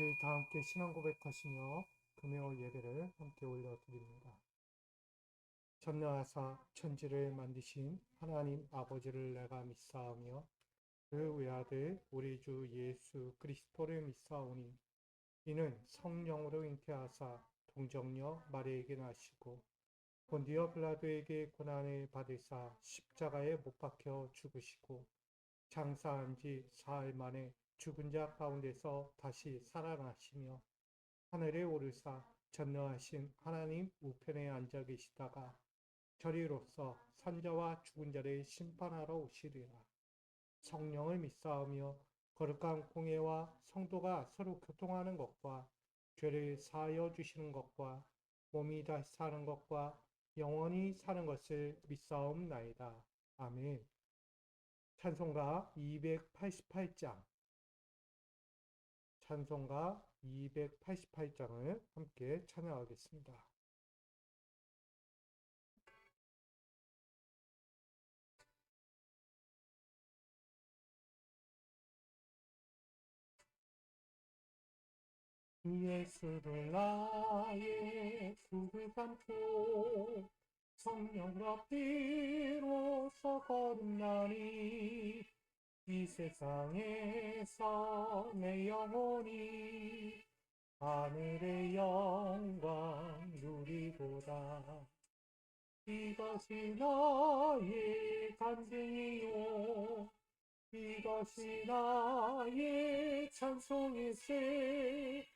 우리 다 함께 신앙 고백하시며 금요 예배를 함께 올려드립니다. 전능하사 천지를 만드신 하나님 아버지를 내가 믿사오며 그 외아들 우리 주 예수 그리스도를 믿사오니 이는 성령으로 잉태하사 동정녀 마리아에게 나시고 본디오 빌라도에게 고난을 받으사 십자가에 못 박혀 죽으시고 장사한 지 사흘 만에 죽은 자 가운데서 다시 살아나시며 하늘에 오르사 전능하신 하나님 우편에 앉아 계시다가 저리로서 산자와 죽은 자를 심판하러 오시리라. 성령을 믿사오며 거룩한 공예와 성도가 서로 교통하는 것과 죄를 사하여 주시는 것과 몸이 다시 사는 것과 영원히 사는 것을 믿사옵나이다. 아멘. 찬송가 288장 찬송가 288장을 함께 찬양하겠습니다. 예수를 나의 구주 삼고 성령과 비로소 거듭나니 이 세상에서 내 영혼이 하늘의 영광 누리도다. 이것이 나의 간증이요 이것이 나의 찬송일세.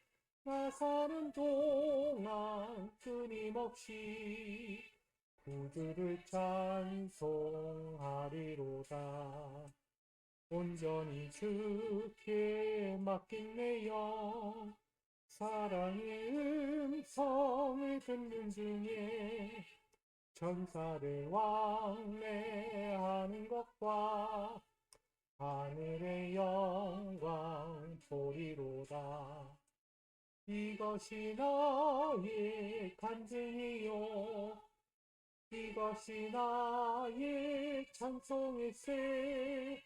나 사는 동안 끊임없이 구주를 찬송하리로다. 온전히 주께 맡긴 내 영 사랑의 음성을 듣는 중에 전사를 왕래하는 것과 하늘의 영광 보리로다. 이것이 나의 간증이요 이것이 나의 찬송일세.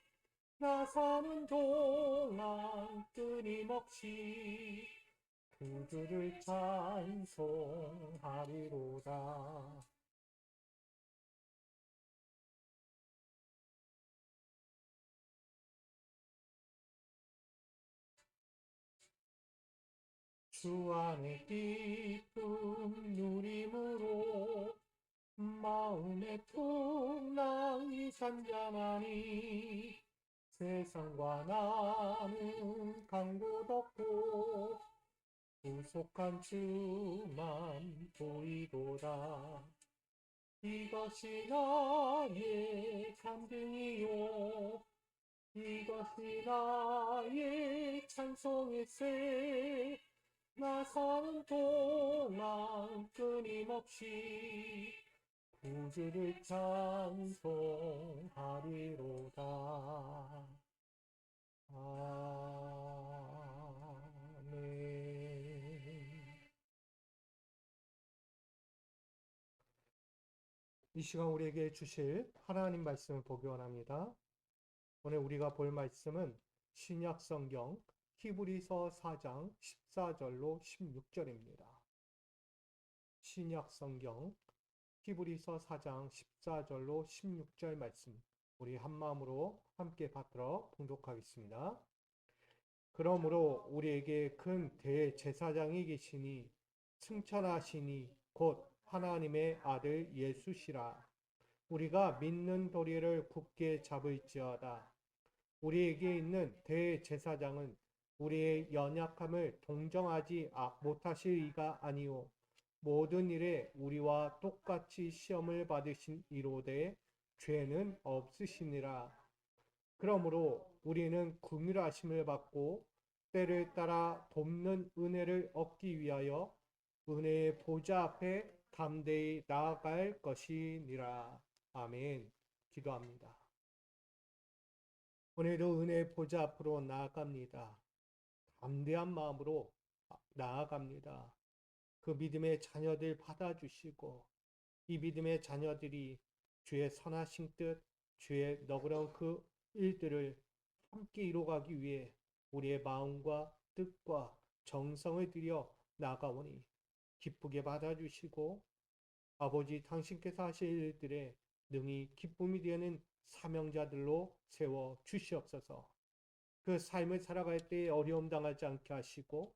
나 사는 동안 끊임없이 구주를 찬송하리로다. 주 안에 기쁨 누림으로 마음의 풍랑이 잔잔하니 세상과 나는 강고 덮고 구속한 주만 보이도다. 이것이 나의 간증이요 이것이 나의 찬송일세. 나 사는 동안 끊임없이 구주를 찬송하리로다. 아멘. 이 시간 우리에게 주실 하나님 말씀을 보기 원합니다. 오늘 우리가 볼 말씀은 신약 성경 히브리서 4장 14절로 16절입니다. 신약 성경 히브리서 4장 14절로 16절 말씀 우리 한마음으로 함께 받들어 봉독하겠습니다. 그러므로 우리에게 큰 대제사장이 계시니 승천하시니 곧 하나님의 아들 예수시라. 우리가 믿는 도리를 굳게 잡을지어다. 우리에게 있는 대제사장은 우리의 연약함을 동정하지 못하실 이가 아니오 모든 일에 우리와 똑같이 시험을 받으신 이로되 죄는 없으시니라. 그러므로 우리는 긍휼하심을 받고 때를 따라 돕는 은혜를 얻기 위하여 은혜의 보좌 앞에 담대히 나아갈 것이니라. 아멘. 기도합니다. 오늘도 은혜의 보좌 앞으로 나아갑니다. 담대한 마음으로 나아갑니다. 그 믿음의 자녀들 받아주시고 이 믿음의 자녀들이 주의 선하신 뜻, 주의 너그러운 그 일들을 함께 이루어가기 위해 우리의 마음과 뜻과 정성을 들여 나아가오니 기쁘게 받아주시고 아버지 당신께서 하실 일들에 능히 기쁨이 되는 사명자들로 세워 주시옵소서. 그 삶을 살아갈 때 어려움 당하지 않게 하시고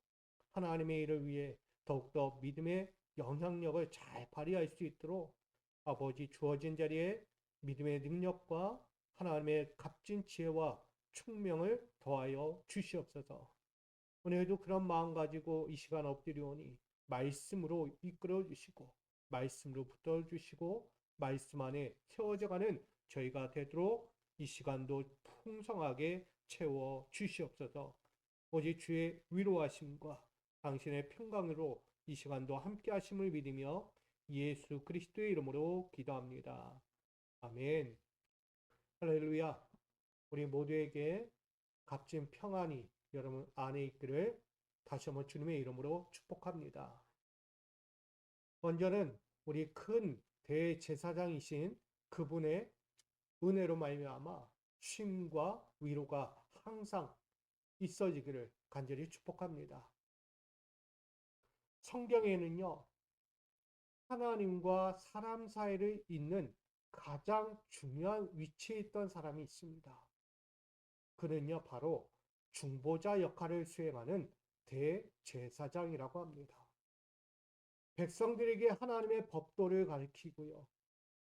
하나님의 일을 위해 더욱더 믿음의 영향력을 잘 발휘할 수 있도록 아버지 주어진 자리에 믿음의 능력과 하나님의 값진 지혜와 총명을 더하여 주시옵소서. 오늘도 그런 마음 가지고 이 시간 엎드리오니 말씀으로 이끌어 주시고 말씀으로 붙들어 주시고 말씀 안에 세워져가는 저희가 되도록 이 시간도 풍성하게 채워 주시옵소서. 오직 주의 위로하심과 당신의 평강으로 이 시간도 함께 하심을 믿으며 예수 그리스도의 이름으로 기도합니다. 아멘. 할렐루야. 우리 모두에게 값진 평안이 여러분 안에 있기를 다시 한번 주님의 이름으로 축복합니다. 먼저는 우리 큰 대제사장이신 그분의 은혜로 말미암아 쉼과 위로가 항상 있어지기를 간절히 축복합니다. 성경에는요, 하나님과 사람 사이를 잇는 가장 중요한 위치에 있던 사람이 있습니다. 그는요, 바로 중보자 역할을 수행하는 대제사장이라고 합니다. 백성들에게 하나님의 법도를 가르치고요,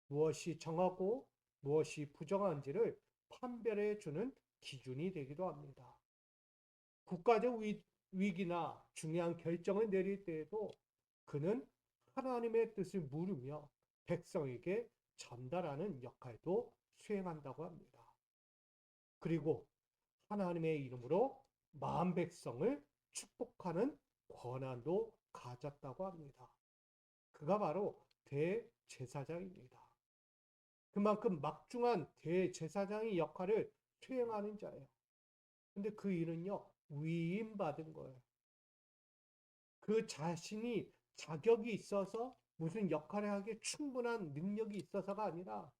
무엇이 정하고 무엇이 부정한지를 판별해 주는 기준이 되기도 합니다. 국가적 위기나 중요한 결정을 내릴 때에도 그는 하나님의 뜻을 물으며 백성에게 전달하는 역할도 수행한다고 합니다. 그리고 하나님의 이름으로 마음 백성을 축복하는 권한도 가졌다고 합니다. 그가 바로 대제사장입니다. 그만큼 막중한 대제사장의 역할을 수행하는 자예요. 근데 그 일은요, 위임받은 거예요. 그 자신이 자격이 있어서 무슨 역할을 하기에 충분한 능력이 있어서가 아니라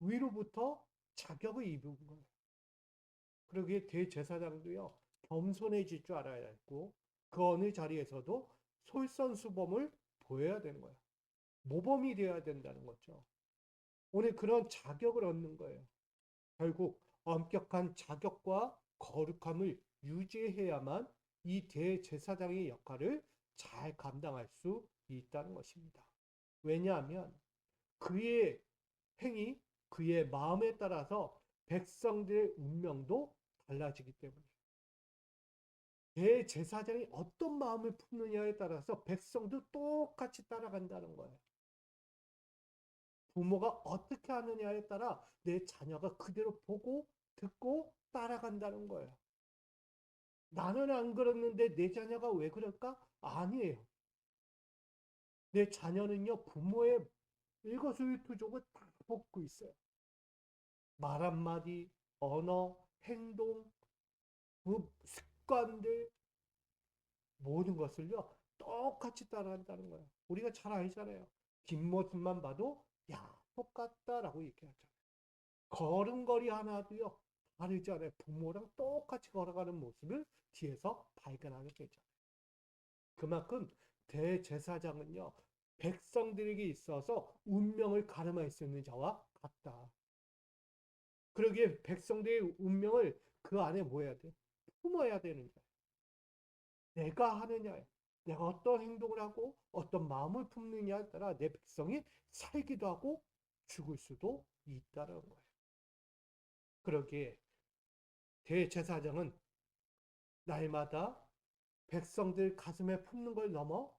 위로부터 자격을 입은 거예요. 그러기에 대제사장도요, 겸손해질 줄 알아야 했고 그 어느 자리에서도 솔선수범을 보여야 되는 거예요. 모범이 되어야 된다는 거죠. 오늘 그런 자격을 얻는 거예요. 결국 엄격한 자격과 거룩함을 유지해야만 이 대제사장의 역할을 잘 감당할 수 있다는 것입니다. 왜냐하면 그의 행위, 그의 마음에 따라서 백성들의 운명도 달라지기 때문에 대제사장이 어떤 마음을 품느냐에 따라서 백성도 똑같이 따라간다는 거예요. 부모가 어떻게 하느냐에 따라 내 자녀가 그대로 보고 듣고 따라간다는 거예요. 나는 안 그랬는데 내 자녀가 왜 그럴까? 아니에요. 내 자녀는요, 부모의 일거수일투족을 다 뽑고 있어요. 말 한마디, 언어, 행동, 습관들, 모든 것을요, 똑같이 따라한다는 거예요. 우리가 잘 알잖아요. 뒷모습만 봐도, 야, 똑같다라고 얘기하잖아요. 걸음걸이 하나도요, 다르잖아요. 부모랑 똑같이 걸어가는 모습을 뒤에서 발견하게 되잖아요. 그만큼 대제사장은요, 백성들에게 있어서 운명을 가늠할 수 있는 자와 같다. 그러기에 백성들의 운명을 그 안에 뭐 해야 돼? 품어야 되는 거야. 내가 하느냐, 내가 어떤 행동을 하고 어떤 마음을 품느냐에 따라 내 백성이 살기도 하고 죽을 수도 있다는 거예요. 그러기에 대제사장은 날마다 백성들 가슴에 품는 걸 넘어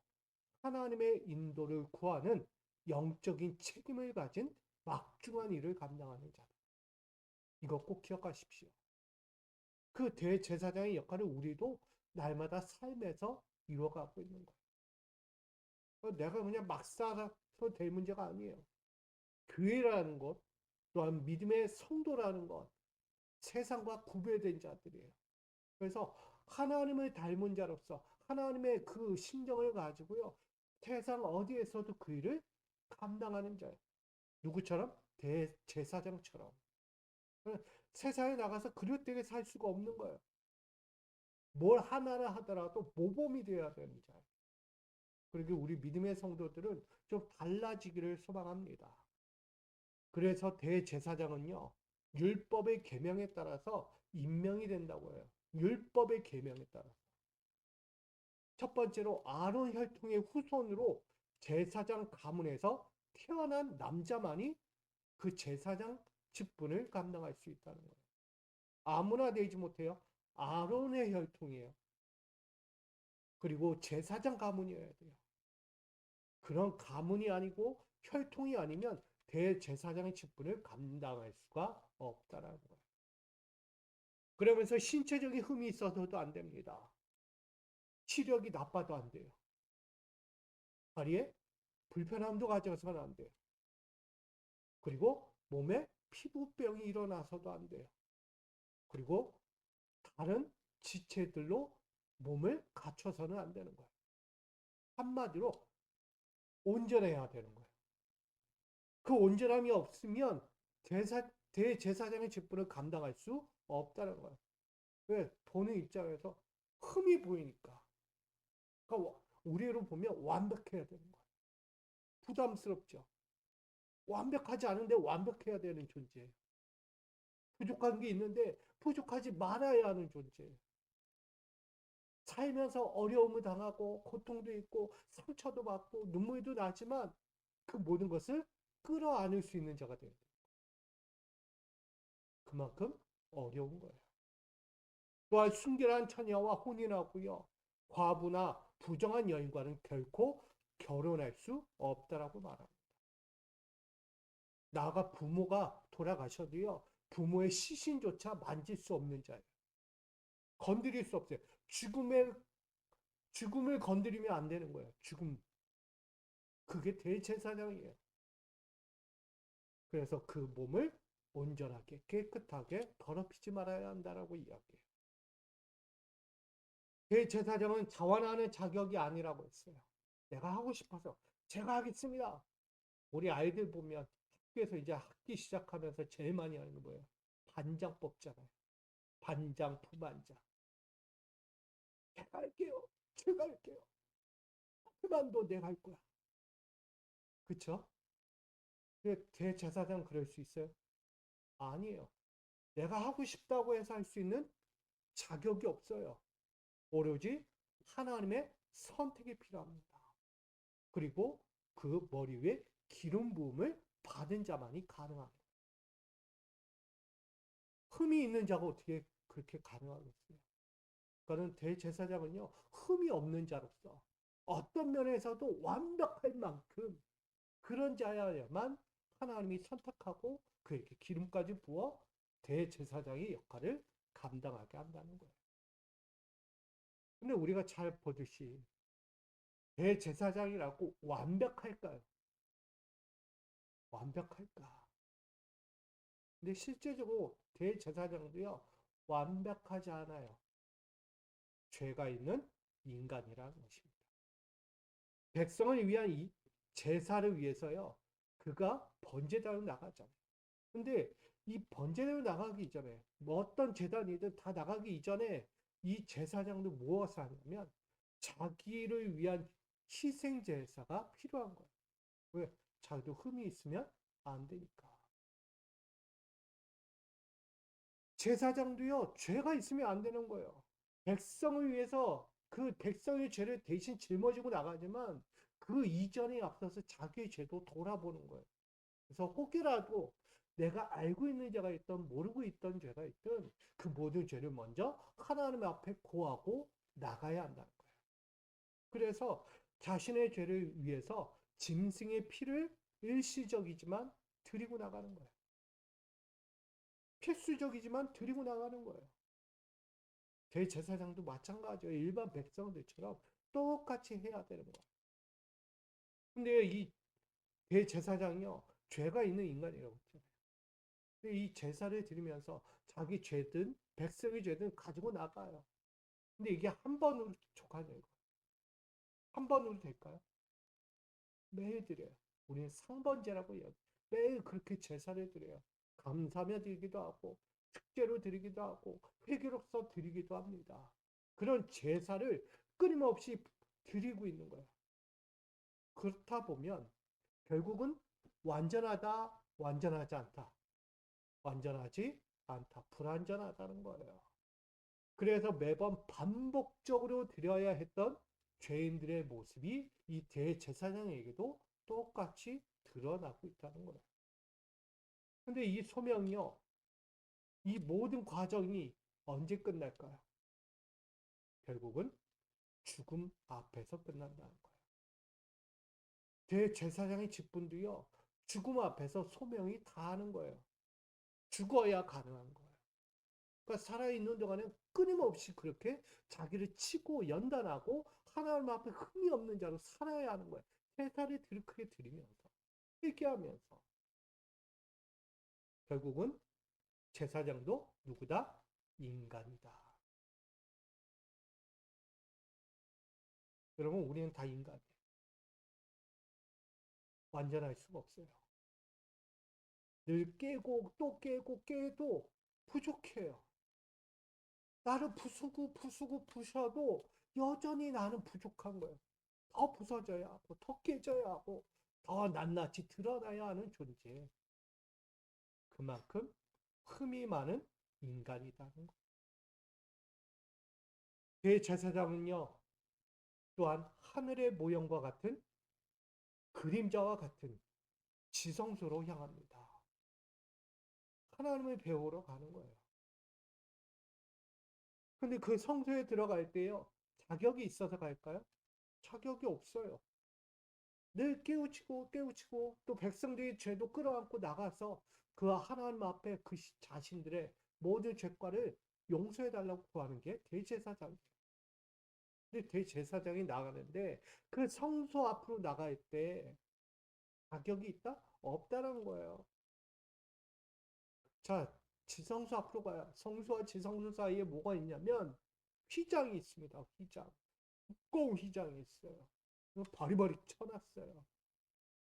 하나님의 인도를 구하는 영적인 책임을 가진 막중한 일을 감당하는 자다. 이거 꼭 기억하십시오. 그 대제사장의 역할을 우리도 날마다 삶에서 이루어가고 있는 거예요. 내가 그냥 막 살아서 될 문제가 아니에요. 교회라는 것, 또한 믿음의 성도라는 것, 세상과 구별된 자들이에요. 그래서 하나님을 닮은 자로서 하나님의 그 심정을 가지고요, 세상 어디에서도 그 일을 감당하는 자예요. 누구처럼? 대제사장처럼. 세상에 나가서 그릇되게 살 수가 없는 거예요. 뭘 하나를 하더라도 모범이 되어야 되는 자예요. 그러게 우리 믿음의 성도들은 좀 달라지기를 소망합니다. 그래서 대제사장은요, 율법의 계명에 따라서 임명이 된다고 해요. 율법의 계명에 따라서. 첫 번째로 아론 혈통의 후손으로 제사장 가문에서 태어난 남자만이 그 제사장 직분을 감당할 수 있다는 거예요. 아무나 되지 못해요. 아론의 혈통이에요. 그리고 제사장 가문이어야 돼요. 그런 가문이 아니고 혈통이 아니면 대제사장의 직분을 감당할 수가 없다라는 거예요. 그러면서 신체적인 흠이 있어서도 안 됩니다. 시력이 나빠도 안 돼요. 다리에 불편함도 가져서는 안 돼요. 그리고 몸에 피부병이 일어나서도 안 돼요. 그리고 다른 지체들로 몸을 갖춰서는 안 되는 거예요. 한마디로 온전해야 되는 거예요. 그 온전함이 없으면 대제사장의 직분을 감당할 수 없다는 거예요. 왜? 보는 입장에서 흠이 보이니까. 그러니까 우리로 보면 완벽해야 되는 거예요. 부담스럽죠. 완벽하지 않은데 완벽해야 되는 존재예요. 부족한 게 있는데 부족하지 말아야 하는 존재예요. 살면서 어려움을 당하고 고통도 있고 상처도 받고 눈물도 나지만 그 모든 것을 끌어안을 수 있는 자가 돼요. 그만큼 어려운 거예요. 또한 순결한 처녀와 혼인하고요. 과부나 부정한 여인과는 결코 결혼할 수 없다라고 말합니다. 나아가 부모가 돌아가셔도요. 부모의 시신조차 만질 수 없는 자예요. 건드릴 수 없어요. 죽음을 건드리면 안 되는 거예요. 죽음. 그게 대제사장이에요. 그래서 그 몸을 온전하게 깨끗하게 더럽히지 말아야 한다라고 이야기해요. 대제사장은 자원하는 자격이 아니라고 했어요. 내가 하고 싶어서 제가 하겠습니다. 우리 아이들 보면 학교에서 이제 학기 시작하면서 제일 많이 하는 거 뭐예요? 반장 뽑잖아요. 반장, 부반장. 제가 할게요. 제가 할게요. 그만둬 내가 할 거야. 그쵸? 대제사장 그럴 수 있어요? 아니에요. 내가 하고 싶다고 해서 할 수 있는 자격이 없어요. 오로지 하나님의 선택이 필요합니다. 그리고 그 머리 위에 기름 부음을 받은 자만이 가능합니다. 흠이 있는 자가 어떻게 그렇게 가능하겠어요? 그러니까 대제사장은요, 흠이 없는 자로서 어떤 면에서도 완벽할 만큼 그런 자야만 하나님이 선택하고 그에게 기름까지 부어 대제사장의 역할을 감당하게 한다는 거예요. 근데 우리가 잘 보듯이 대제사장이라고 완벽할까요? 완벽할까? 근데 실제적으로 대제사장도요, 완벽하지 않아요. 죄가 있는 인간이라는 것입니다. 백성을 위한 이 제사를 위해서요, 그가 번제단으로 나가잖아요. 근데 이 번제단으로 나가기 이전에, 뭐 어떤 제단이든 다 나가기 이전에 이 제사장도 무엇을 하냐면, 자기를 위한 희생 제사가 필요한 거예요. 왜? 자기도 흠이 있으면 안 되니까. 제사장도요, 죄가 있으면 안 되는 거예요. 백성을 위해서 그 백성의 죄를 대신 짊어지고 나가지만 그 이전에 앞서서 자기의 죄도 돌아보는 거예요. 그래서 혹여라도 내가 알고 있는 죄가 있던 모르고 있던 죄가 있든 그 모든 죄를 먼저 하나님 앞에 고하고 나가야 한다는 거예요. 그래서 자신의 죄를 위해서 짐승의 피를 일시적이지만 드리고 나가는 거예요. 필수적이지만 드리고 나가는 거예요. 대제사장도 마찬가지예요. 일반 백성들처럼 똑같이 해야 되는 거예요. 근데 이 대제사장이요, 죄가 있는 인간이라고 했잖아요. 근데 이 제사를 드리면서 자기 죄든 백성의 죄든 가지고 나가요. 근데 이게 한 번으로 족하냐고. 한 번으로 될까요? 매일 드려요. 우리는 상번제라고 해요. 매일 그렇게 제사를 드려요. 감사며 드리기도 하고, 축제로 드리기도 하고, 회개로서 드리기도 합니다. 그런 제사를 끊임없이 드리고 있는 거예요. 그렇다 보면 결국은 완전하다, 완전하지 않다. 완전하지 않다. 불완전하다는 거예요. 그래서 매번 반복적으로 드려야 했던 죄인들의 모습이 이 대제사장에게도 똑같이 드러나고 있다는 거예요. 근데 이 소명이요, 이 모든 과정이 언제 끝날까요? 결국은 죽음 앞에서 끝난다는 거예요. 대제사장의 직분도요, 죽음 앞에서 소명이 다 하는 거예요. 죽어야 가능한 거예요. 그러니까 살아있는 동안에 끊임없이 그렇게 자기를 치고 연단하고 하나님 앞에 흠이 없는 자로 살아야 하는 거예요. 제사를 크게 드리면서, 회개하면서. 결국은 제사장도 누구다? 인간이다. 여러분, 우리는 다 인간이에요. 완전할 수가 없어요. 늘 깨고 또 깨고 깨도 부족해요. 나를 부수고 부셔도 여전히 나는 부족한 거예요. 더 부서져야 하고 더 깨져야 하고 더 낱낱이 드러나야 하는 존재. 그만큼 흠이 많은 인간이라는 거예요. 대제사장은요, 또한 하늘의 모형과 같은 그림자와 같은 지성소로 향합니다. 하나님을 배우러 가는 거예요. 근데 그 성소에 들어갈 때요, 자격이 있어서 갈까요? 자격이 없어요. 늘 깨우치고 또 백성들이 죄도 끌어안고 나가서 그 하나님 앞에 그 자신들의 모든 죄과를 용서해 달라고 구하는 게 대제사장이에요. 근데 대제사장이 나가는데 그 성소 앞으로 나갈 때 자격이 있다? 없다는 거예요. 자, 지성소 앞으로 가야 성소와 지성소 사이에 뭐가 있냐면 휘장이 있습니다. 휘장. 두꺼운 휘장이 있어요. 바리바리 쳐놨어요.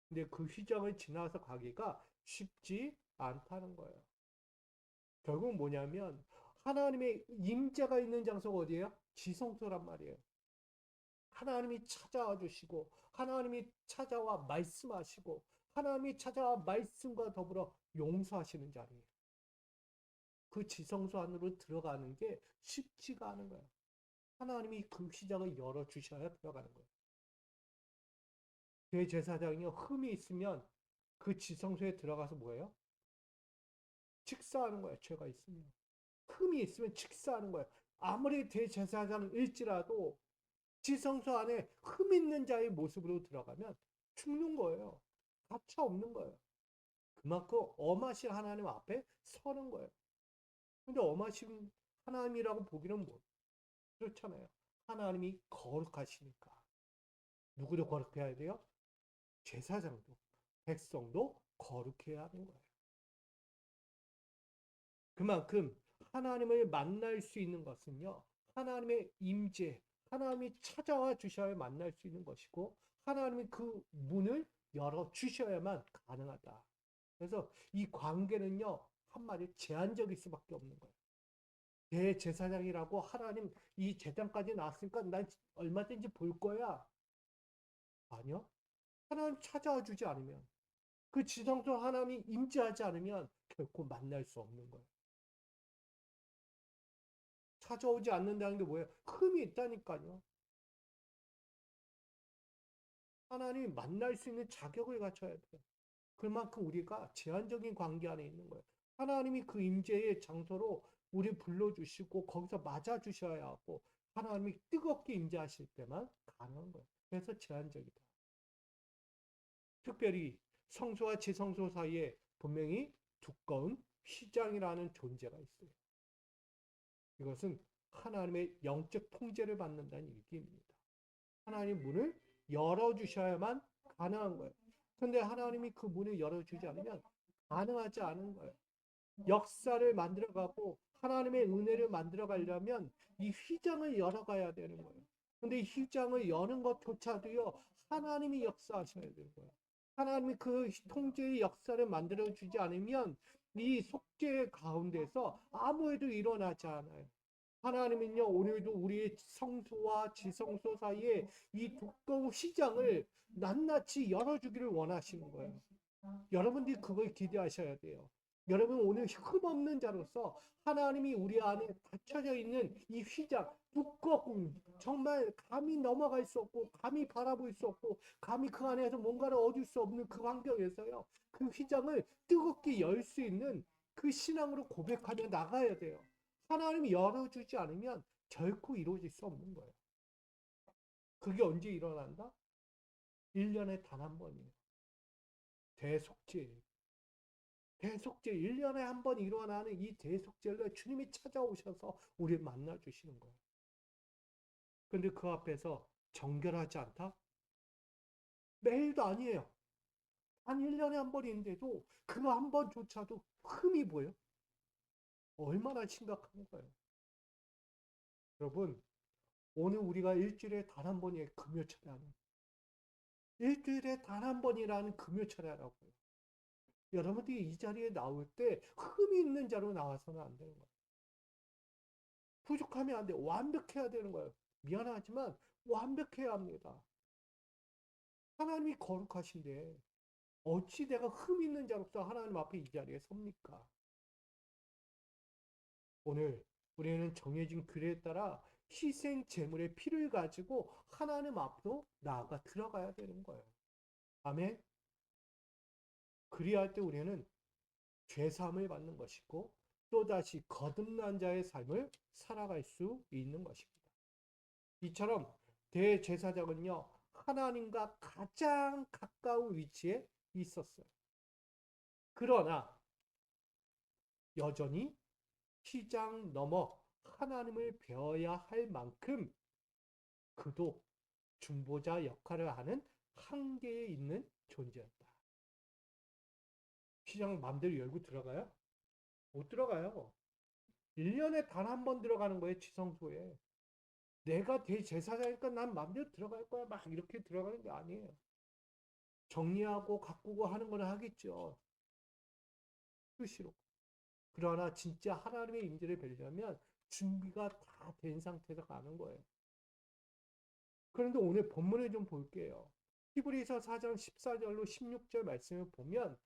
근데 그 휘장을 지나서 가기가 쉽지 않다는 거예요. 결국 뭐냐면 하나님의 임재가 있는 장소가 어디예요? 지성소란 말이에요. 하나님이 찾아와 주시고 하나님이 찾아와 말씀하시고 하나님이 찾아와 말씀과 더불어 용서하시는 자리예요. 그 지성소 안으로 들어가는 게 쉽지가 않은 거예요. 하나님이 그 휘장을 열어주셔야 들어가는 거예요. 대제사장이 흠이 있으면 그 지성소에 들어가서 뭐예요? 직사하는 거예요. 죄가 있으면. 흠이 있으면 직사하는 거예요. 아무리 대제사장일지라도 지성소 안에 흠 있는 자의 모습으로 들어가면 죽는 거예요. 가차 없는 거예요. 그만큼 엄하신 하나님 앞에 서는 거예요. 근데 엄하신 하나님이라고 보기는 뭐 그렇잖아요. 하나님이 거룩하시니까. 누구도 거룩해야 돼요? 제사장도, 백성도 거룩해야 하는 거예요. 그만큼 하나님을 만날 수 있는 것은요, 하나님의 임재, 하나님이 찾아와 주셔야 만날 수 있는 것이고, 하나님이 그 문을 열어 주셔야만 가능하다. 그래서 이 관계는요, 한마디로 제한적일 수밖에 없는 거예요. 대제사장이라고 하나님 이 제단까지 나왔으니까 난 얼마든지 볼 거야. 아니요. 하나님 찾아와 주지 않으면, 그 지성소 하나님이 임재하지 않으면 결코 만날 수 없는 거예요. 찾아오지 않는다는 게 뭐예요? 흠이 있다니까요. 하나님 만날 수 있는 자격을 갖춰야 돼요. 그만큼 우리가 제한적인 관계 안에 있는 거예요. 하나님이 그 임재의 장소로 우리 불러주시고 거기서 맞아주셔야 하고 하나님이 뜨겁게 임재하실 때만 가능한 거예요. 그래서 제한적이다. 특별히 성소와 지성소 사이에 분명히 두꺼운 휘장이라는 존재가 있어요. 이것은 하나님의 영적 통제를 받는다는 얘기입니다. 하나님 문을 열어주셔야만 가능한 거예요. 근데 하나님이 그 문을 열어주지 않으면 가능하지 않은 거예요. 역사를 만들어가고 하나님의 은혜를 만들어가려면 이 휘장을 열어가야 되는 거예요. 근데 이 휘장을 여는 것조차도요, 하나님이 역사하셔야 되는 거예요. 하나님이 그 통제의 역사를 만들어주지 않으면 이 속죄 가운데서 아무 일도 일어나지 않아요. 하나님은요, 오늘도 우리의 성소와 지성소 사이에 이 두꺼운 휘장을 낱낱이 열어주기를 원하시는 거예요. 여러분들이 그걸 기대하셔야 돼요. 여러분 오늘 흠없는 자로서 하나님이 우리 안에 닫혀져 있는 이 휘장, 두꺼운, 정말 감히 넘어갈 수 없고 감히 바라볼 수 없고 감히 그 안에서 뭔가를 얻을 수 없는 그 환경에서요. 그 휘장을 뜨겁게 열 수 있는 그 신앙으로 고백하며 나가야 돼요. 하나님이 열어주지 않으면 결코 이루어질 수 없는 거예요. 그게 언제 일어난다? 1년에 단 한 번이에요. 대속죄. 대속죄 1년에 한 번 일어나는 이 대속죄를 주님이 찾아오셔서 우리를 만나 주시는 거예요. 근데 그 앞에서 정결하지 않다? 매일도 아니에요. 한 1년에 한 번인데도 그 한 번조차도 흠이 보여. 얼마나 심각한 거예요. 여러분, 오늘 우리가 일주일에 단 한 번의 금요 철야는 일주일에 단 한 번이라는 금요 철야라고요. 여러분들이 이 자리에 나올 때 흠이 있는 자로 나와서는 안 되는 거예요. 부족하면 안 돼. 완벽해야 되는 거예요. 미안하지만 완벽해야 합니다. 하나님이 거룩하신데 어찌 내가 흠 있는 자로서 하나님 앞에 이 자리에 섭니까? 오늘 우리는 정해진 규례에 따라 희생 제물의 피를 가지고 하나님 앞으로 나아가 들어가야 되는 거예요. 아멘. 그리할 때 우리는 죄사함을 받는 것이고 또다시 거듭난 자의 삶을 살아갈 수 있는 것입니다. 이처럼 대제사장은요, 하나님과 가장 가까운 위치에 있었어요. 그러나 여전히 휘장 넘어 하나님을 배워야 할 만큼 그도 중보자 역할을 하는 한계에 있는 존재였다. 휘장 마음대로 열고 들어가요? 못 들어가요. 1년에 단 한 번 들어가는 거예요, 지성소에. 내가 대제사장이니까 난 마음대로 들어갈 거야. 막 이렇게 들어가는 게 아니에요. 정리하고 가꾸고 하는 건 하겠죠. 수시로. 그러나 진짜 하나님의 임재를 뵈려면 준비가 다 된 상태에서 가는 거예요. 그런데 오늘 본문을 좀 볼게요. 히브리서 4장 14절로 16절 말씀을 보면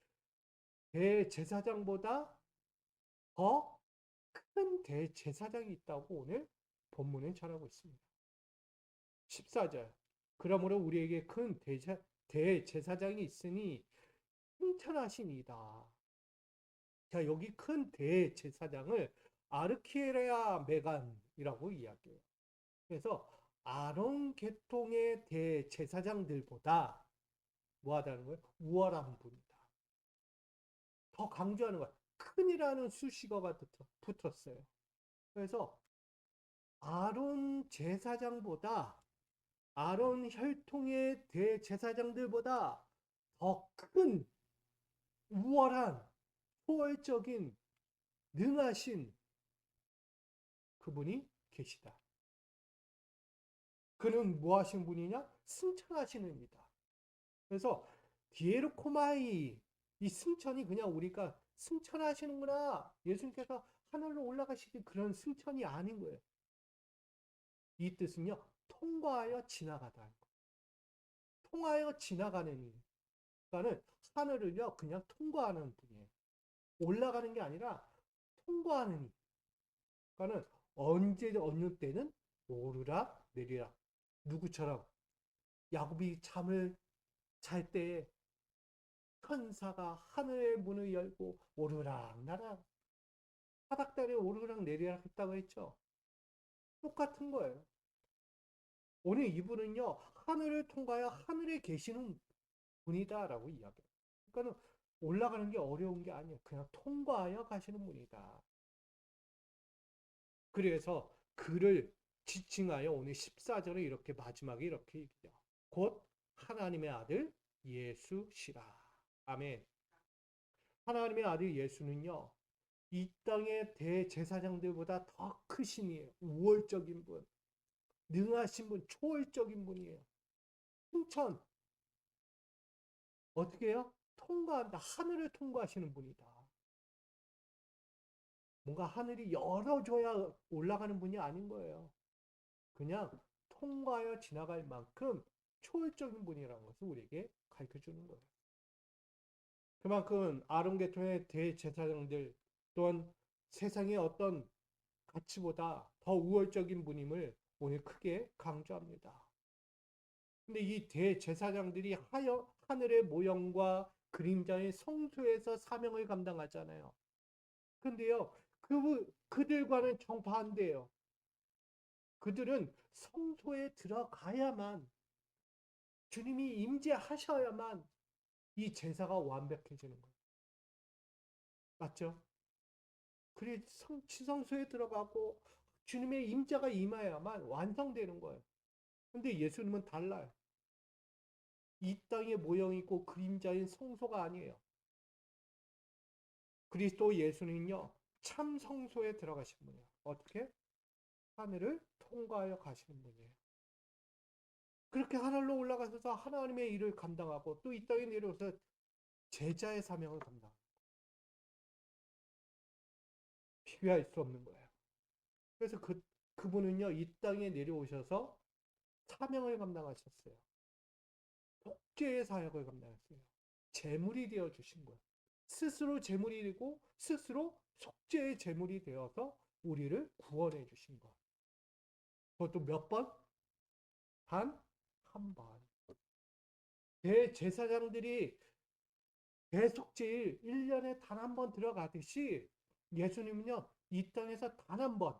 대제사장보다 더 큰 대제사장이 있다고 오늘 본문은 전하고 있습니다. 14절. 그러므로 우리에게 큰 대제사장이 있으니 승천하시니이다. 자, 여기 큰 대제사장을 아르키에레아 메간이라고 이야기해요. 그래서 아론 계통의 대제사장들보다 뭐하다는 거예요? 우월한 분이다. 더 강조하는 거야. 큰이라는 수식어가 붙었어요. 그래서 아론 제사장보다 아론 혈통의 대제사장들보다 더 큰 우월한 포괄적인 능하신 그분이 계시다. 그는 뭐 하신 분이냐? 승천하시는 분이다. 그래서 디에르코마이 이 승천이 그냥 우리가 승천하시는구나. 예수님께서 하늘로 올라가시기 그런 승천이 아닌 거예요. 이 뜻은요. 통과하여 지나가다. 통하여 지나가는 일. 그러니까는 하늘을요. 그냥 통과하는 분이에요. 올라가는 게 아니라 통과하는 일. 그러니까는 언제 어느 때는 오르락 내리락. 누구처럼 야곱이 잠을 잘 때에 천사가 하늘의 문을 열고 오르락 나락 바닥다리에 오르락 내리락 했다고 했죠. 똑같은 거예요. 오늘 이분은요 하늘을 통과하여 하늘에 계시는 분이다라고 이야기해요. 그러니까 올라가는 게 어려운 게 아니에요. 그냥 통과하여 가시는 분이다. 그래서 그를 지칭하여 오늘 14절에 이렇게 마지막에 이렇게 얘기해요. 곧 하나님의 아들 예수시라. 아멘. 하나님의 아들 예수는요. 이 땅의 대제사장들보다 더 크신 이에요. 우월적인 분, 능하신 분, 초월적인 분이에요. 승천 어떻게 해요? 통과한다. 하늘을 통과하시는 분이다. 뭔가 하늘이 열어줘야 올라가는 분이 아닌 거예요. 그냥 통과하여 지나갈 만큼 초월적인 분이라는 것을 우리에게 가르쳐 주는 거예요. 그만큼 아론 계통의 대제사장들 또한 세상의 어떤 가치보다 더 우월적인 분임을 오늘 크게 강조합니다. 근데 이 대제사장들이 하늘의 모형과 그림자의 성소에서 사명을 감당하잖아요. 근데요, 그들과는 정반대예요. 그들은 성소에 들어가야만, 주님이 임재하셔야만 이 제사가 완벽해지는 거예요. 맞죠? 그래, 지성소에 들어가고 주님의 임재가 임해야만 완성되는 거예요. 근데 예수님은 달라요. 이 땅의 모형이 있고 그림자인 성소가 아니에요. 그리스도 예수는요, 참 성소에 들어가신 분이에요. 어떻게? 하늘을 통과하여 가시는 분이에요. 그렇게 하늘로 올라가셔서 하나님의 일을 감당하고 또 이 땅에 내려와서 제자의 사명을 감당합니다. 비교할 수 없는 거예요. 그래서 그분은요, 이 땅에 내려오셔서 사명을 감당하셨어요. 복제의 사역을 감당했어요. 제물이 되어 주신 거예요. 스스로 제물이 되고 스스로 속죄의 제물이 되어서 우리를 구원해 주신 거예요. 그것도 몇 번? 단 한 번. 대제사장들이 대속죄일 1년에 단 한 번 들어가듯이 예수님은요, 이 땅에서 단 한 번,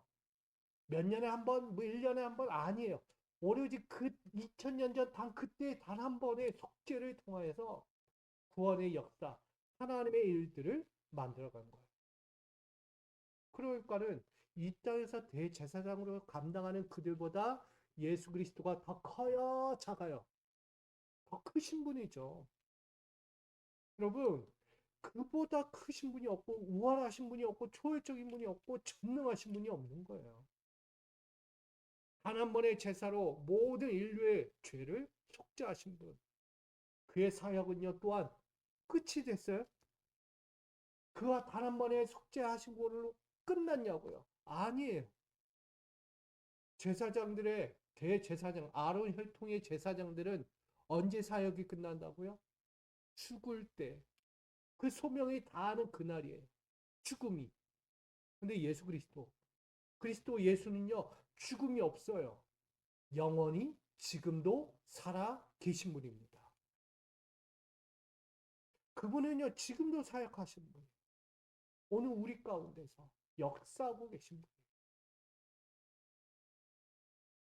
몇 년에 한 번, 뭐 1년에 한 번 아니에요. 오로지 그 2000년 전 그때 단 한 번의 속죄를 통하여서 구원의 역사, 하나님의 일들을 만들어간 거예요. 그러니까는 이 땅에서 대제사장으로 감당하는 그들보다 예수 그리스도가 더 커요, 작아요? 더 크신 분이죠. 여러분, 그보다 크신 분이 없고 우월하신 분이 없고 초월적인 분이 없고 전능하신 분이 없는 거예요. 단 한 번의 제사로 모든 인류의 죄를 속죄하신 분. 그의 사역은요 또한 끝이 됐어요? 그와 단 한 번의 속죄하신 걸로 끝났냐고요? 아니에요. 제사장들의 대제사장 아론 혈통의 제사장들은 언제 사역이 끝난다고요? 죽을 때. 그 소명이 다하는 그날이에요. 죽음이. 근데 예수 그리스도 예수는요 죽음이 없어요. 영원히 지금도 살아 계신 분입니다. 그분은요 지금도 사역하시는 분이에요. 오늘 우리 가운데서 역사하고 계신 분이에요.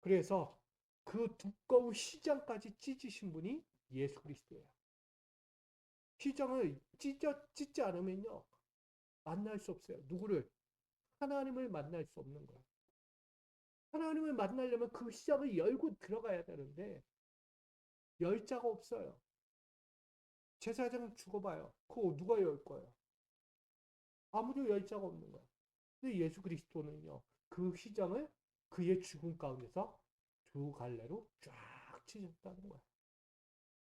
그래서 그 두꺼운 시장까지 찢으신 분이 예수 그리스도예요. 시장을 찢지 않으면요 만날 수 없어요. 누구를? 하나님을 만날 수 없는 거예요. 하나님을 만나려면 그 시장을 열고 들어가야 되는데 열 자가 없어요. 제사장 죽어봐요. 그거 누가 열 거예요? 아무도 열 자가 없는 거예요. 근데 예수 그리스도는요. 그 휘장을 그의 죽음 가운데서 두 갈래로 쫙 치셨다는 거예요.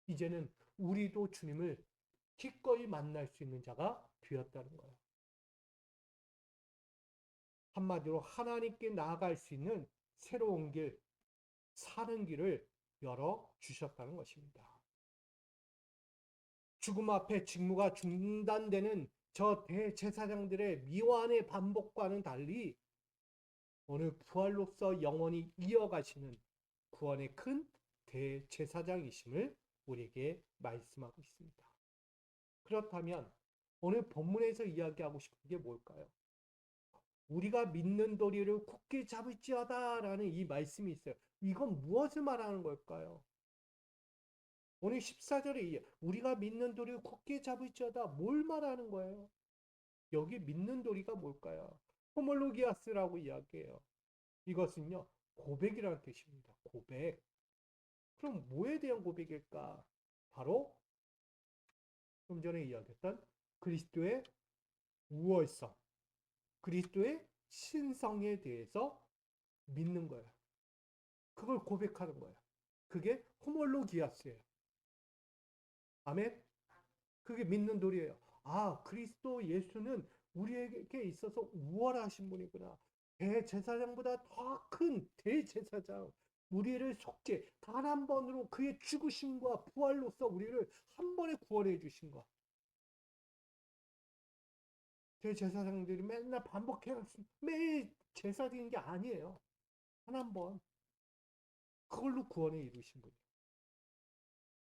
이제는 우리도 주님을 기꺼이 만날 수 있는 자가 되었다는 거예요. 한마디로 하나님께 나아갈 수 있는 새로운 길, 사는 길을 열어주셨다는 것입니다. 죽음 앞에 직무가 중단되는 저 대제사장들의 미완의 반복과는 달리 오늘 부활로서 영원히 이어가시는 구원의 큰 대제사장이심을 우리에게 말씀하고 있습니다. 그렇다면 오늘 본문에서 이야기하고 싶은 게 뭘까요? 우리가 믿는 도리를 굳게 잡을지어다 라는 이 말씀이 있어요. 이건 무엇을 말하는 걸까요? 오늘 14절에 우리가 믿는 도리를 굳게 잡을지어다 뭘 말하는 거예요? 여기 믿는 도리가 뭘까요? 호몰로기아스라고 이야기해요. 이것은요 고백이라는 뜻입니다. 고백. 그럼 뭐에 대한 고백일까? 바로 좀 전에 이야기했던 그리스도의 우월성, 그리스도의 신성에 대해서 믿는 거예요. 그걸 고백하는 거예요. 그게 호몰로기아스예요. 아멘? 그게 믿는 도리예요. 아, 그리스도 예수는 우리에게 있어서 우월하신 분이구나. 대제사장보다 더 큰 대제사장, 우리를 속죄 단 한 번으로 그의 죽으심과 부활로서 우리를 한 번에 구원해 주신 것. 대제사장들이 맨날 반복해 매일 제사 드리는 게 아니에요. 단 한 번 그걸로 구원에 이루신 분이에요.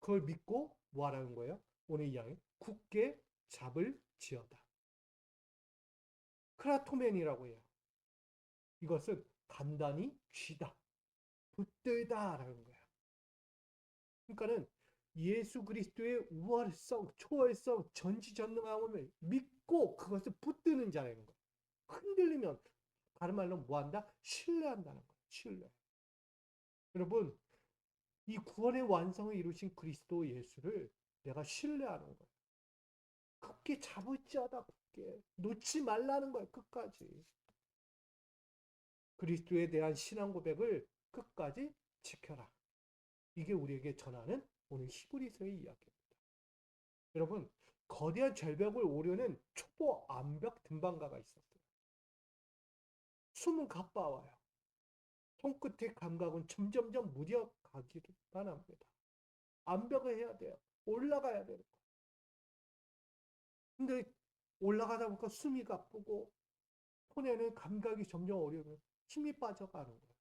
그걸 믿고 뭐 하라는 거예요? 오늘 이야기 굳게 잡을 지어다. 크라토멘이라고 해요. 이것은 단단히 쥐다, 붙들다라는 거예요. 그러니까는 예수 그리스도의 우월성, 초월성, 전지전능함을 믿고 그것을 붙드는 자라는 거예요. 흔들리면 다른 말로 뭐한다? 신뢰한다는 거예요. 신뢰. 여러분, 이 구원의 완성을 이루신 그리스도 예수를 내가 신뢰하는 거예요. 굳게 잡을지어다. 굳게 놓지 말라는 거예요. 끝까지. 그리스도에 대한 신앙 고백을 끝까지 지켜라. 이게 우리에게 전하는 오늘 히브리서의 이야기입니다. 여러분, 거대한 절벽을 오르는 초보 암벽 등반가가 있었어요. 숨은 가빠와요. 손끝의 감각은 점점점 무뎌가기만 합니다. 암벽을 해야 돼요. 올라가야 돼요. 근데 올라가다 보니까 숨이 가쁘고 손에는 감각이 점점 어려우면 힘이 빠져가는 거예요.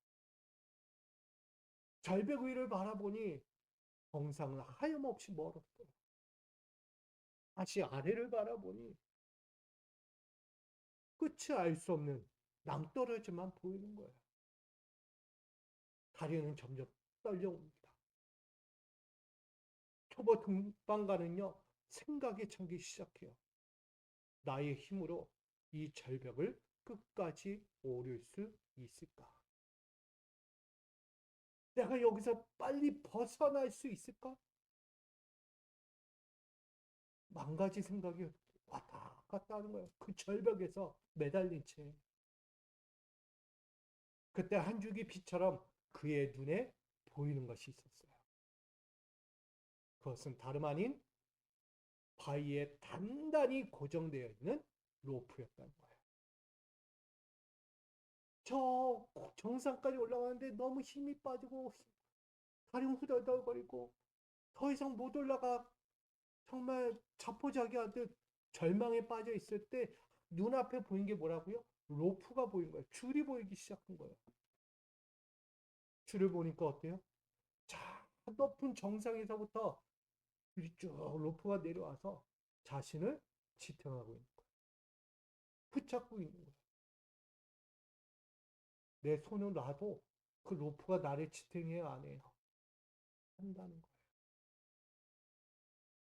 절벽 위를 바라보니 정상은 하염없이 멀었어요. 다시 아래를 바라보니 끝이 알 수 없는 낭떠러지만 보이는 거예요. 다리는 점점 떨려옵니다. 초보 등반가는요, 생각이 차기 시작해요. 나의 힘으로 이 절벽을 끝까지 오를 수 있을까? 내가 여기서 빨리 벗어날 수 있을까? 만 가지 생각이 왔다 갔다 하는 거예요. 그 절벽에서 매달린 채. 그때 한 줄기 빛처럼 그의 눈에 보이는 것이 있었어요. 그것은 다름 아닌 바위에 단단히 고정되어 있는 로프였다는 거예요. 저 정상까지 올라가는데 너무 힘이 빠지고 다리는 후덜덜거리고 더 이상 못 올라가 정말 자포자기하듯 절망에 빠져 있을 때 눈앞에 보인 게 뭐라고요? 로프가 보인 거예요. 줄이 보이기 시작한 거예요. 줄을 보니까 어때요? 자, 높은 정상에서부터 쭉 로프가 내려와서 자신을 지탱하고 있는 거예요. 붙잡고 있는 거예요. 내 손을 놔도 그 로프가 나를 지탱해야 안 해요. 한다는 거예요.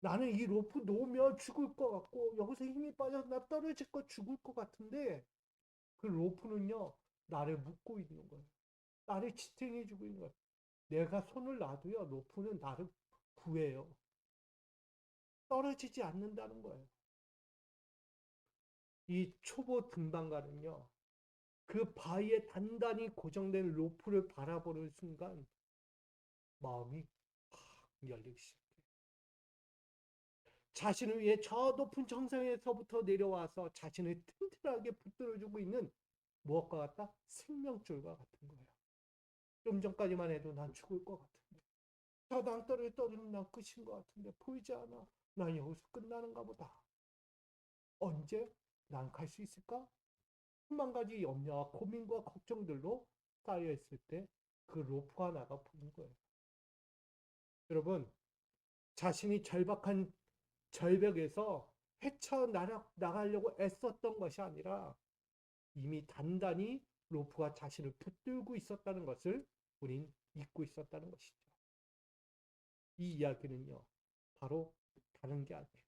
나는 이 로프 놓으면 죽을 것 같고 여기서 힘이 빠져서 나 떨어질 거 죽을 것 같은데 그 로프는요 나를 묶고 있는 거예요. 나를 지탱해주고 있는 거예요. 내가 손을 놔도요 로프는 나를 구해요. 떨어지지 않는다는 거예요. 이 초보 등반가는요 그 바위에 단단히 고정된 로프를 바라보는 순간 마음이 확 열리기 시작해요. 자신을 위해 저 높은 정상에서부터 내려와서 자신을 튼튼하게 붙들어주고 있는 무엇과 같다? 생명줄과 같은 거예요. 좀 전까지만 해도 난 죽을 것 같은데 저 낭떠러지 떨어지면 난 끝인 것 같은데 보이지 않아. 난 여기서 끝나는가 보다. 언제 난 갈 수 있을까? 수만 가지 염려와 고민과 걱정들로 쌓여있을 때 그 로프 하나가 보는 거예요. 여러분, 자신이 절박한 절벽에서 헤쳐나가려고 애썼던 것이 아니라 이미 단단히 로프가 자신을 붙들고 있었다는 것을 우린 잊고 있었다는 것이죠. 이 이야기는요, 바로 다른 게 아니에요.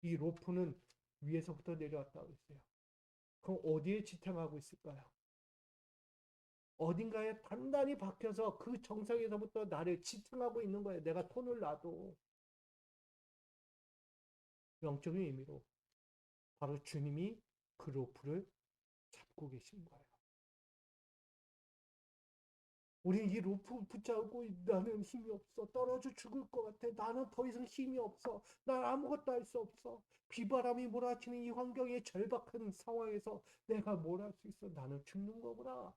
이 로프는 위에서부터 내려왔다고 했어요. 그럼 어디에 지탱하고 있을까요? 어딘가에 단단히 박혀서 그 정상에서부터 나를 지탱하고 있는 거예요. 내가 손을 놔도. 영적인 의미로 바로 주님이 그 로프를 잡고 계신 거예요. 우리 이 로프 붙잡고 나는 힘이 없어. 떨어져 죽을 것 같아. 나는 더 이상 힘이 없어. 난 아무것도 할 수 없어. 비바람이 몰아치는 이 환경의 절박한 상황에서 내가 뭘 할 수 있어. 나는 죽는 거구나.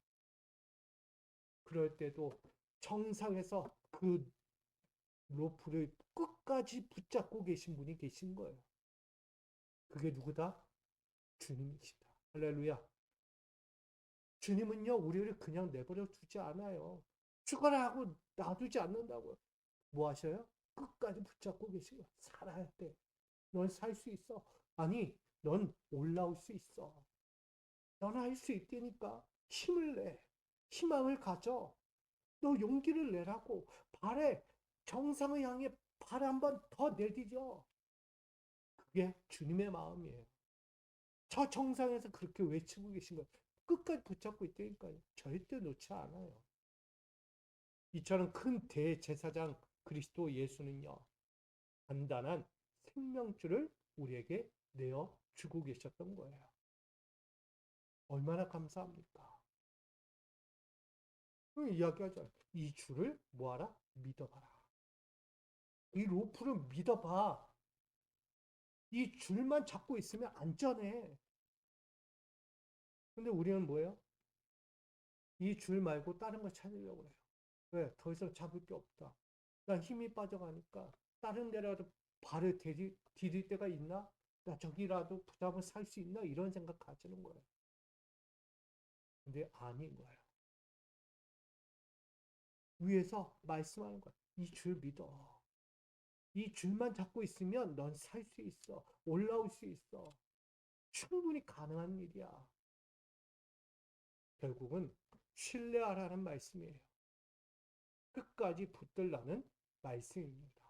그럴 때도 정상에서 그 로프를 끝까지 붙잡고 계신 분이 계신 거예요. 그게 누구다? 주님이시다. 할렐루야. 주님은요, 우리를 그냥 내버려 두지 않아요. 죽어라 하고 놔두지 않는다고요. 뭐 하셔요? 끝까지 붙잡고 계시고 살아야 돼. 넌 살 수 있어. 아니, 넌 올라올 수 있어. 넌 할 수 있다니까. 힘을 내. 희망을 가져. 너 용기를 내라고. 발에 정상을 향해 발 한 번 더 내디뎌. 그게 주님의 마음이에요. 저 정상에서 그렇게 외치고 계신 거예요. 끝까지 붙잡고 있다니까요. 절대 놓지 않아요. 이처럼 큰 대제사장 그리스도 예수는요. 단단한 생명줄을 우리에게 내어 주고 계셨던 거예요. 얼마나 감사합니까? 이야기하죠. 이 줄을 뭐하라? 믿어봐라. 이 로프를 믿어봐. 이 줄만 잡고 있으면 안전해. 근데 우리는 뭐예요? 이 줄 말고 다른 걸 찾으려고 해요. 왜? 더 이상 잡을 게 없다. 난 힘이 빠져가니까 다른 데라도 발을 디딜 때가 있나? 나 저기라도 붙잡아 살 수 있나? 이런 생각 가지는 거예요. 근데 아닌 거예요. 위에서 말씀하는 거야. 이 줄 믿어. 이 줄만 잡고 있으면 넌 살 수 있어. 올라올 수 있어. 충분히 가능한 일이야. 결국은 신뢰하라는 말씀이에요. 끝까지 붙들라는 말씀입니다.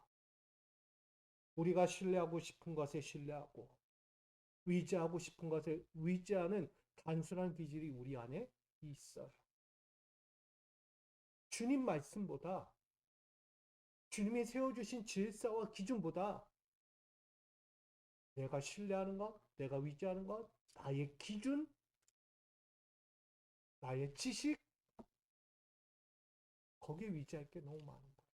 우리가 신뢰하고 싶은 것에 신뢰하고 의지하고 싶은 것에 의지하는 단순한 기질이 우리 안에 있어요. 주님 말씀보다 주님이 세워주신 질서와 기준보다 내가 신뢰하는 것, 내가 의지하는 것, 나의 기준, 나의 지식, 거기에 의지할 게 너무 많은 거예요.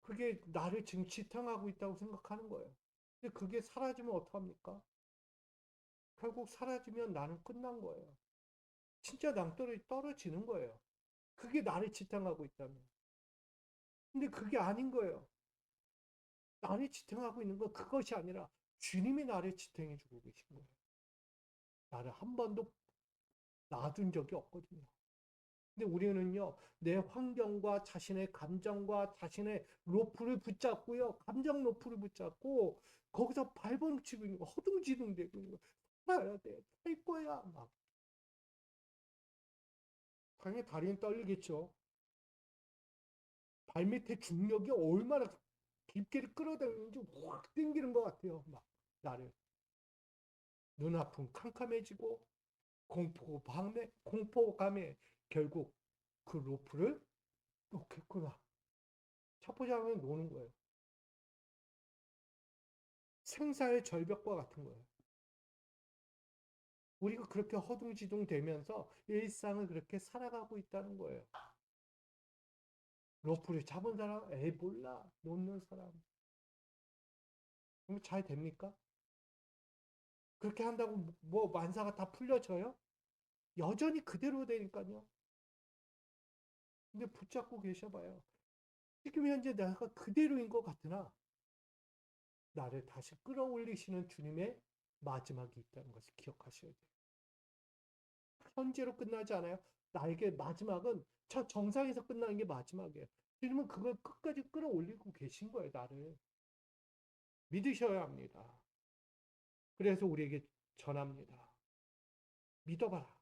그게 나를 지금 지탱하고 있다고 생각하는 거예요. 근데 그게 사라지면 어떡합니까? 결국 사라지면 나는 끝난 거예요. 진짜 낭떠러지 떨어지는 거예요. 그게 나를 지탱하고 있다면. 근데 그게 아닌 거예요. 나를 지탱하고 있는 건 그것이 아니라 주님이 나를 지탱해 주고 계신 거예요. 나를 한 번도 놔둔 적이 없거든요. 근데 우리는요, 내 환경과 자신의 감정과 자신의 로프를 붙잡고요, 감정 로프를 붙잡고, 거기서 발버둥치고 있는 거, 허둥지둥 되고 있는 거, 살아야 돼, 살 거야, 막. 당연히 다리는 떨리겠죠. 발밑에 중력이 얼마나 깊게 끌어당기는지 확 당기는 것 같아요, 막, 나를. 눈아픔 캄캄해지고, 공포감에 결국 그 로프를 놓겠구나. 첩보장을 노는 거예요. 생사의 절벽과 같은 거예요. 우리가 그렇게 허둥지둥 되면서 일상을 그렇게 살아가고 있다는 거예요. 로프를 잡은 사람, 에이 몰라. 놓는 사람. 그럼 잘 됩니까? 그렇게 한다고 뭐 만사가 다 풀려져요? 여전히 그대로 되니까요. 근데 붙잡고 계셔봐요. 지금 현재 내가 그대로인 것 같으나 나를 다시 끌어올리시는 주님의 마지막이 있다는 것을 기억하셔야 돼요. 현재로 끝나지 않아요. 나에게 마지막은 저 정상에서 끝나는 게 마지막이에요. 주님은 그걸 끝까지 끌어올리고 계신 거예요, 나를. 믿으셔야 합니다. 그래서 우리에게 전합니다. 믿어봐라.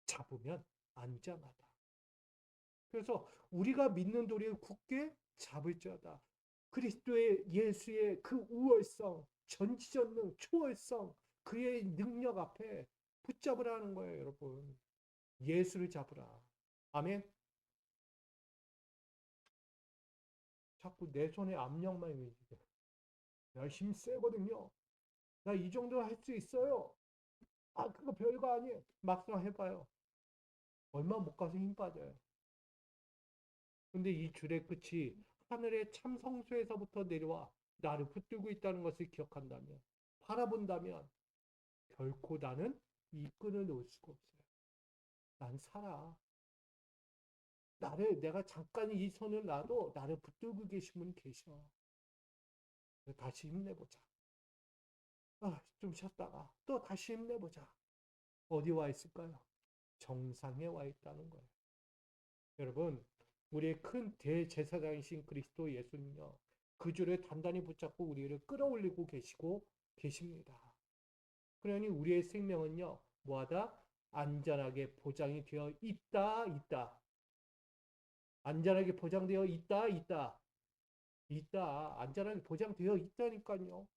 잡으면 안전하다. 그래서 우리가 믿는 도리를 굳게 잡을지어다. 그리스도의 예수의 그 우월성, 전지전능, 초월성, 그의 능력 앞에 붙잡으라는 거예요, 여러분. 예수를 잡으라. 아멘. 자꾸 내 손에 압력만 있는 내가 힘 세거든요. 나 이 정도 할 수 있어요. 아, 그거 별거 아니에요. 막상 해봐요. 얼마 못 가서 힘 빠져요. 근데 이 줄의 끝이 하늘의 참 성소에서부터 내려와 나를 붙들고 있다는 것을 기억한다면, 바라본다면 결코 나는 이 끈을 놓을 수가 없어요. 난 살아. 내가 잠깐 이 손을 놔도 나를 붙들고 계신 분이 계셔. 다시 힘내보자. 좀 쉬었다가 또 다시 힘내보자. 어디 와 있을까요? 정상에 와 있다는 거예요. 여러분, 우리의 큰 대제사장이신 그리스도 예수님요. 그 줄을 단단히 붙잡고 우리를 끌어올리고 계십니다. 그러니 우리의 생명은요, 뭐하다? 안전하게 보장이 되어 있다. 안전하게 보장되어 있다. 안전하게 보장되어 있다니까요.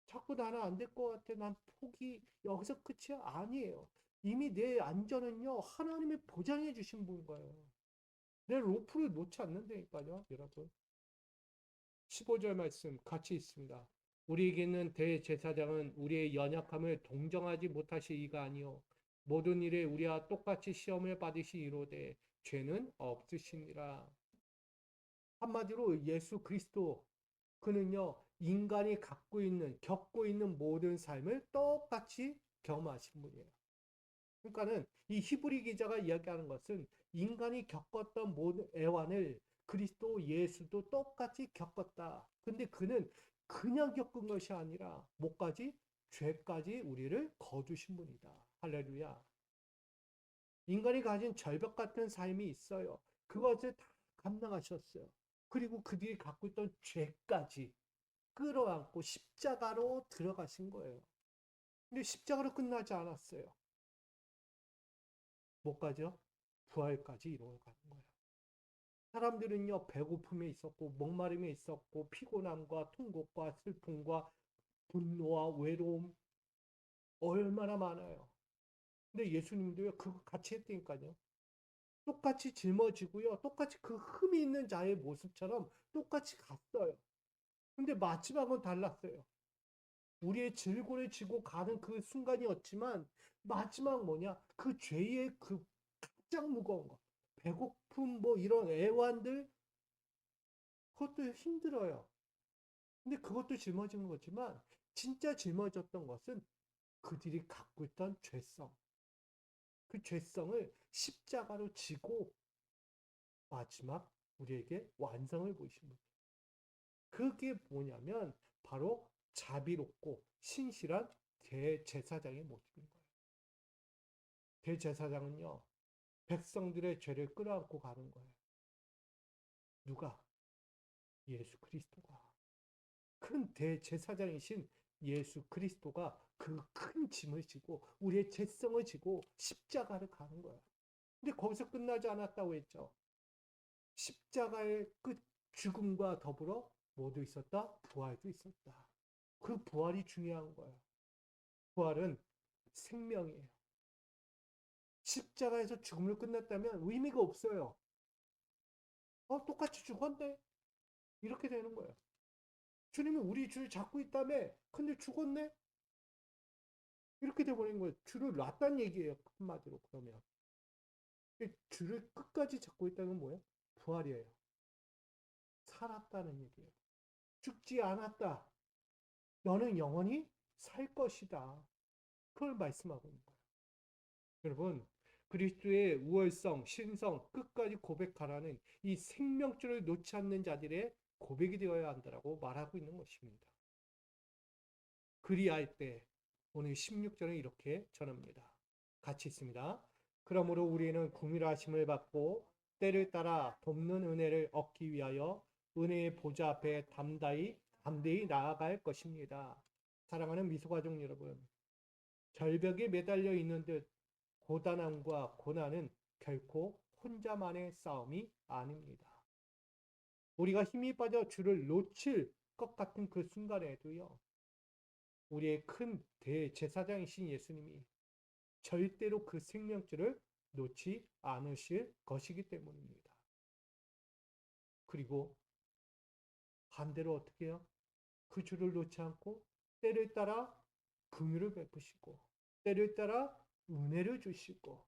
자꾸 나는 안 될 것 같아. 난 포기. 여기서 끝이 아니에요. 이미 내 안전은요, 하나님이 보장해 주신 분 거예요. 내 로프를 놓지 않는다니까요, 여러분. 15절 말씀 같이 있습니다. 우리에게는 대제사장은 우리의 연약함을 동정하지 못하시이가 아니요 모든 일에 우리와 똑같이 시험을 받으시이로되 죄는 없으시니라. 한마디로 예수 그리스도 그는요 인간이 겪고 있는 모든 삶을 똑같이 경험하신 분이에요. 그러니까는 이 히브리 기자가 이야기하는 것은 인간이 겪었던 모든 애환을 그리스도 예수도 똑같이 겪었다. 근데 그는 그냥 겪은 것이 아니라 뭐까지? 죄까지 우리를 거두신 분이다. 할렐루야. 인간이 가진 절벽 같은 삶이 있어요. 그것을 다 감당하셨어요. 그리고 그들이 갖고 있던 죄까지 끌어안고 십자가로 들어가신 거예요. 근데 십자가로 끝나지 않았어요. 뭐까지요? 부활까지 이루어가는 거예요. 사람들은요, 배고픔에 있었고, 목마름에 있었고, 피곤함과 통곡과 슬픔과 분노와 외로움, 얼마나 많아요. 근데 예수님도요, 그거 같이 했다니까요. 똑같이 짊어지고요, 똑같이 그 흠이 있는 자의 모습처럼 똑같이 갔어요. 근데 마지막은 달랐어요. 우리의 질고를 지고 가는 그 순간이었지만, 마지막 뭐냐? 그 죄의 그 가장 무거운 거. 배고픔, 뭐 이런 애환들, 그것도 힘들어요. 근데 그것도 짊어지는 거지만 진짜 짊어졌던 것은 그들이 갖고 있던 죄성. 그 죄성을 십자가로 지고 마지막 우리에게 완성을 보이신 거예요. 그게 뭐냐면 바로 자비롭고 신실한 대제사장의 모습인 거예요. 대제사장은요, 백성들의 죄를 끌어안고 가는 거예요. 누가? 예수 그리스도가. 큰 대제사장이신 예수 그리스도가 그 큰 짐을 지고 우리의 죄성을 지고 십자가를 가는 거야. 근데 거기서 끝나지 않았다고 했죠. 십자가의 끝 죽음과 더불어 뭐도 있었다? 부활도 있었다. 그 부활이 중요한 거야. 부활은 생명이에요. 십자가에서 죽음을 끝냈다면 의미가 없어요. 똑같이 죽었네. 이렇게 되는 거예요. 주님이 우리 줄 잡고 있다며. 근데 죽었네. 이렇게 돼버린 거예요. 줄을 놨단 얘기예요. 한마디로 그러면. 줄을 끝까지 잡고 있다는 건 뭐예요? 부활이에요. 살았다는 얘기예요. 죽지 않았다. 너는 영원히 살 것이다. 그걸 말씀하고 있는 거예요. 여러분, 그리스도의 우월성, 신성, 끝까지 고백하라는 이 생명줄을 놓지 않는 자들의 고백이 되어야 한다라고 말하고 있는 것입니다. 그리할 때 오늘 16절은 이렇게 전합니다. 같이 있습니다. 그러므로 우리는 긍휼하심을 받고 때를 따라 돕는 은혜를 얻기 위하여 은혜의 보좌 앞에 담대히 나아갈 것입니다. 사랑하는 미소가족 여러분, 절벽에 매달려 있는 듯 고단함과 고난은 결코 혼자만의 싸움이 아닙니다. 우리가 힘이 빠져 주를 놓칠 것 같은 그 순간에도요, 우리의 큰 대제사장이신 예수님이 절대로 그 생명줄을 놓지 않으실 것이기 때문입니다. 그리고 반대로 어떻게 해요? 그 줄을 놓지 않고 때를 따라 긍휼을 베푸시고 때를 따라 은혜를 주시고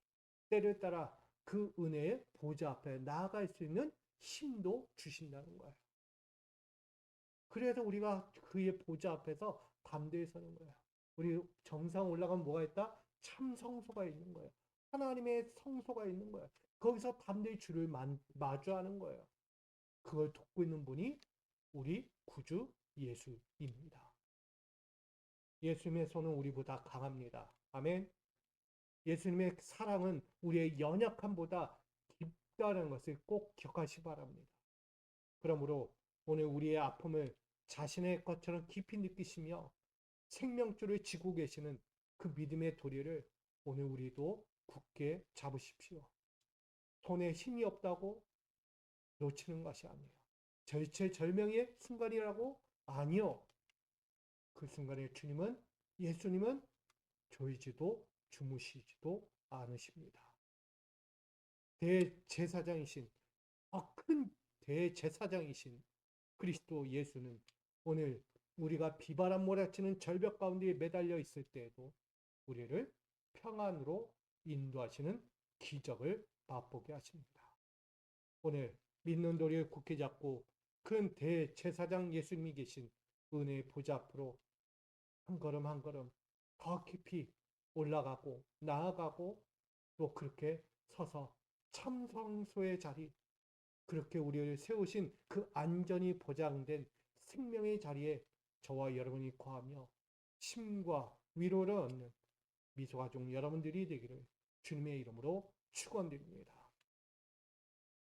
때를 따라 그 은혜의 보좌 앞에 나아갈 수 있는 힘도 주신다는 거예요. 그래서 우리가 그의 보좌 앞에서 담대히 서는 거예요. 우리 정상 올라가면 뭐가 있다? 참 성소가 있는 거예요. 하나님의 성소가 있는 거예요. 거기서 담대히 주를 마주하는 거예요. 그걸 돕고 있는 분이 우리 구주 예수입니다. 예수님의 손은 우리보다 강합니다. 아멘. 예수님의 사랑은 우리의 연약함보다 깊다는 것을 꼭 기억하시 바랍니다. 그러므로 오늘 우리의 아픔을 자신의 것처럼 깊이 느끼시며 생명줄을 쥐고 계시는 그 믿음의 도리를 오늘 우리도 굳게 잡으십시오. 손에 힘이 없다고 놓치는 것이 아니에요. 절체절명의 순간이라고? 아니요. 그 순간에 예수님은 졸지도 주무시지도 않으십니다. 대제사장이신, 큰 대제사장이신 그리스도 예수는 오늘 우리가 비바람 몰아치는 절벽 가운데 매달려 있을 때에도 우리를 평안으로 인도하시는 기적을 맛보게 하십니다. 오늘 믿는 도리를 굳게 잡고 큰 대제사장 예수님이 계신 은혜의 보좌 앞으로 한 걸음 한 걸음 더 깊이 올라가고 나아가고 또 그렇게 서서 참성소의 자리, 그렇게 우리를 세우신 그 안전이 보장된 생명의 자리에 저와 여러분이 거하며 힘과 위로를 얻는 미소가족 여러분들이 되기를 주님의 이름으로 축원드립니다.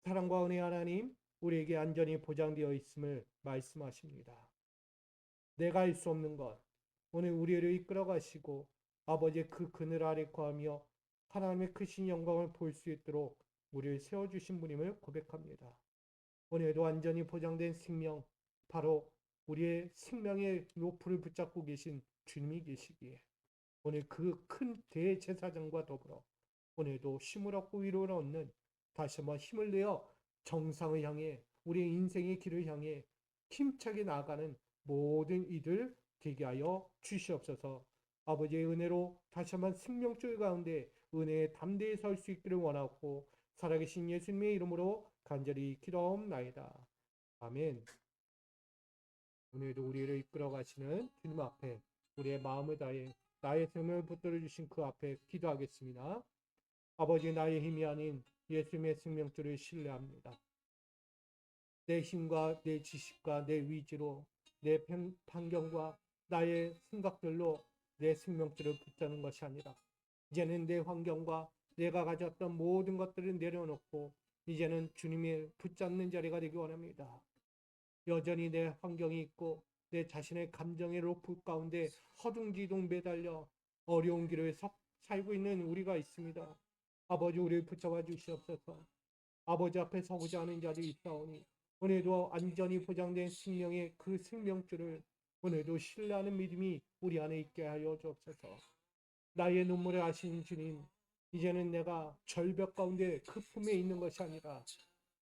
사랑과 은혜 하나님, 우리에게 안전이 보장되어 있음을 말씀하십니다. 내가 할 수 없는 것, 오늘 우리를 이끌어 가시고 아버지의 그 그늘 아래 거하며 하나님의 크신 영광을 볼 수 있도록 우리를 세워주신 분임을 고백합니다. 오늘도 완전히 보장된 생명, 바로 우리의 생명의 로프를 붙잡고 계신 주님이 계시기에 오늘 그 큰 대제사장과 더불어 오늘도 힘을 얻고 위로를 얻는 다시 한번 힘을 내어 정상을 향해 우리의 인생의 길을 향해 힘차게 나아가는 모든 이들 되게 하여 주시옵소서. 아버지의 은혜로 다시 한번 생명줄 가운데 은혜에 담대히 설 수 있기를 원하고 살아계신 예수님의 이름으로 간절히 기도하옵나이다. 아멘. 오늘도 우리를 이끌어 가시는 주님 앞에 우리의 마음을 다해 나의 생명을 붙들어 주신 그 앞에 기도하겠습니다. 아버지, 나의 힘이 아닌 예수님의 생명줄을 신뢰합니다. 내 힘과 내 지식과 내 위지로 내 판경과 나의 생각들로 내 생명줄을 붙잡는 것이 아니라 이제는 내 환경과 내가 가졌던 모든 것들을 내려놓고 이제는 주님의 붙잡는 자리가 되기 원합니다. 여전히 내 환경이 있고 내 자신의 감정의 로프 가운데 허둥지둥 매달려 어려운 길을 살고 있는 우리가 있습니다. 아버지, 우리를 붙잡아 주시옵소서. 아버지 앞에 서고자 하는 자들이 있사오니 오늘도 안전히 보장된 생명의 그 생명줄을 오늘도 신뢰하는 믿음이 우리 안에 있게 하여 주옵소서. 나의 눈물을 아시는 주님, 이제는 내가 절벽 가운데 그 품에 있는 것이 아니라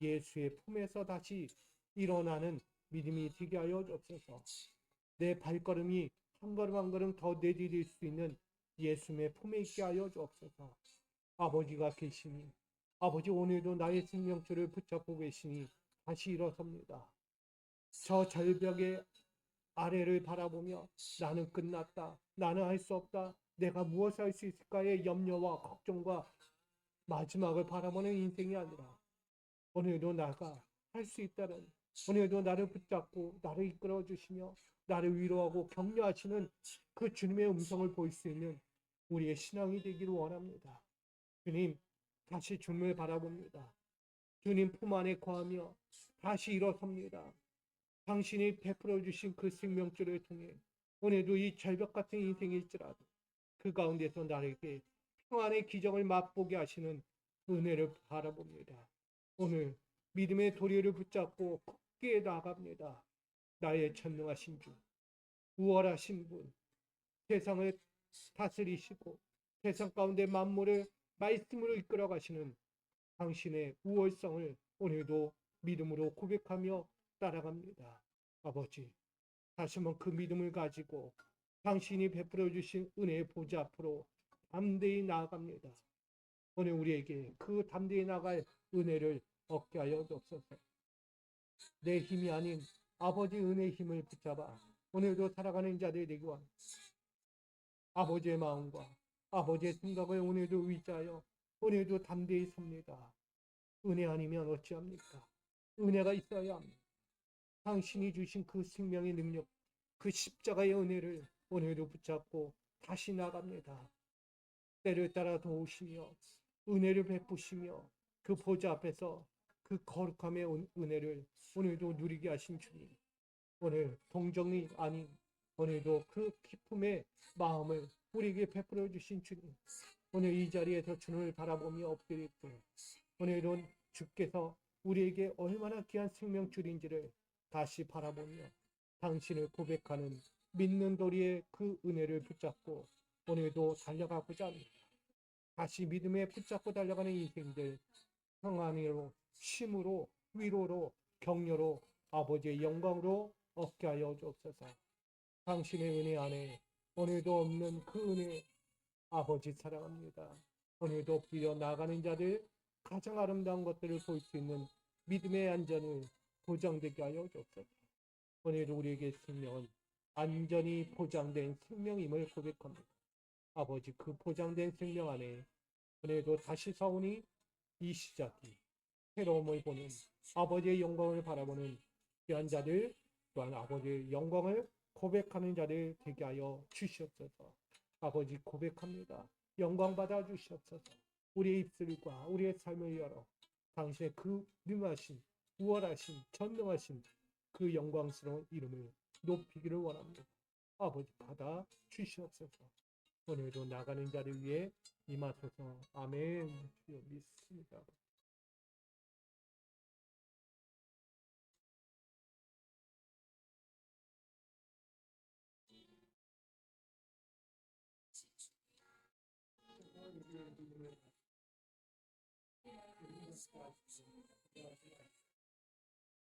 예수의 품에서 다시 일어나는 믿음이 되게 하여 주옵소서. 내 발걸음이 한 걸음 한 걸음 더 내디딜 수 있는 예수님의 품에 있게 하여 주옵소서. 아버지가 계시니 아버지, 오늘도 나의 생명줄을 붙잡고 계시니 다시 일어섭니다. 저 절벽의 아래를 바라보며 나는 끝났다, 나는 할 수 없다, 내가 무엇을 할 수 있을까의 염려와 걱정과 마지막을 바라보는 인생이 아니라 오늘도 나가 할 수 있다는, 오늘도 나를 붙잡고 나를 이끌어 주시며 나를 위로하고 격려하시는 그 주님의 음성을 볼 수 있는 우리의 신앙이 되기를 원합니다. 주님, 다시 주님을 바라봅니다. 주님 품 안에 거하며 다시 일어섭니다. 당신이 베풀어 주신 그 생명줄을 통해 오늘도 이 절벽 같은 인생일지라도 그 가운데서 나에게 평안의 기적을 맛보게 하시는 은혜를 바라봅니다. 오늘 믿음의 도리를 붙잡고 굳게 나아갑니다. 나의 전능하신 주, 우월하신 분, 세상을 다스리시고 세상 가운데 만물을 말씀으로 이끌어 가시는 당신의 우월성을 오늘도 믿음으로 고백하며 따라갑니다. 아버지, 다시 한번 그 믿음을 가지고 당신이 베풀어 주신 은혜의 보좌 앞으로 담대히 나아갑니다. 오늘 우리에게 그 담대히 나갈 은혜를 얻게 하여 주옵소서. 내 힘이 아닌 아버지 은혜의 힘을 붙잡아 오늘도 살아가는 자들이 되기 원합니다. 아버지의 마음과 아버지의 생각을 오늘도 의지하여 오늘도 담대히 섭니다. 은혜 아니면 어찌합니까? 은혜가 있어야 합니다. 당신이 주신 그 생명의 능력, 그 십자가의 은혜를 오늘도 붙잡고 다시 나갑니다. 때를 따라 도우시며 은혜를 베푸시며 그 보좌 앞에서 그 거룩함의 은혜를 오늘도 누리게 하신 주님, 오늘 동정이 아닌 오늘도 그 기쁨의 마음을 우리에게 베풀어 주신 주님, 오늘 이 자리에서 주님을 바라보며 엎드릴 때 오늘은 주께서 우리에게 얼마나 귀한 생명 줄인지를 다시 바라보며 당신을 고백하는 믿는 도리의 그 은혜를 붙잡고 오늘도 달려가고자 합니다. 다시 믿음에 붙잡고 달려가는 인생들, 평안으로, 쉼으로, 위로로, 격려로, 아버지의 영광으로 얻게 하여 주옵소서. 당신의 은혜 안에 오늘도 없는 그 은혜, 아버지 사랑합니다. 오늘도 빌려 나가는 자들, 가장 아름다운 것들을 볼 수 있는 믿음의 안전을 보장되게 하여 주옵소서. 오늘도 우리에게 생명은 안전히 보장된 생명임을 고백합니다. 아버지, 그 보장된 생명 안에 오늘도 다시 사오니 이 시작이 새로움을 보는 아버지의 영광을 바라보는 귀한 자들, 또한 아버지의 영광을 고백하는 자들 되게 하여 주시옵소서. 아버지, 고백합니다. 영광 받아 주시옵소서. 우리의 입술과 우리의 삶을 열어 당신의 그 능하신, 우월하신, 전능하신 그 영광스러운 이름을 높이기를 원합니다. 아버지, 받아 주시옵소서. 오늘도 나가는 자를 위해 임하소서. 아멘. 주여 믿습니다.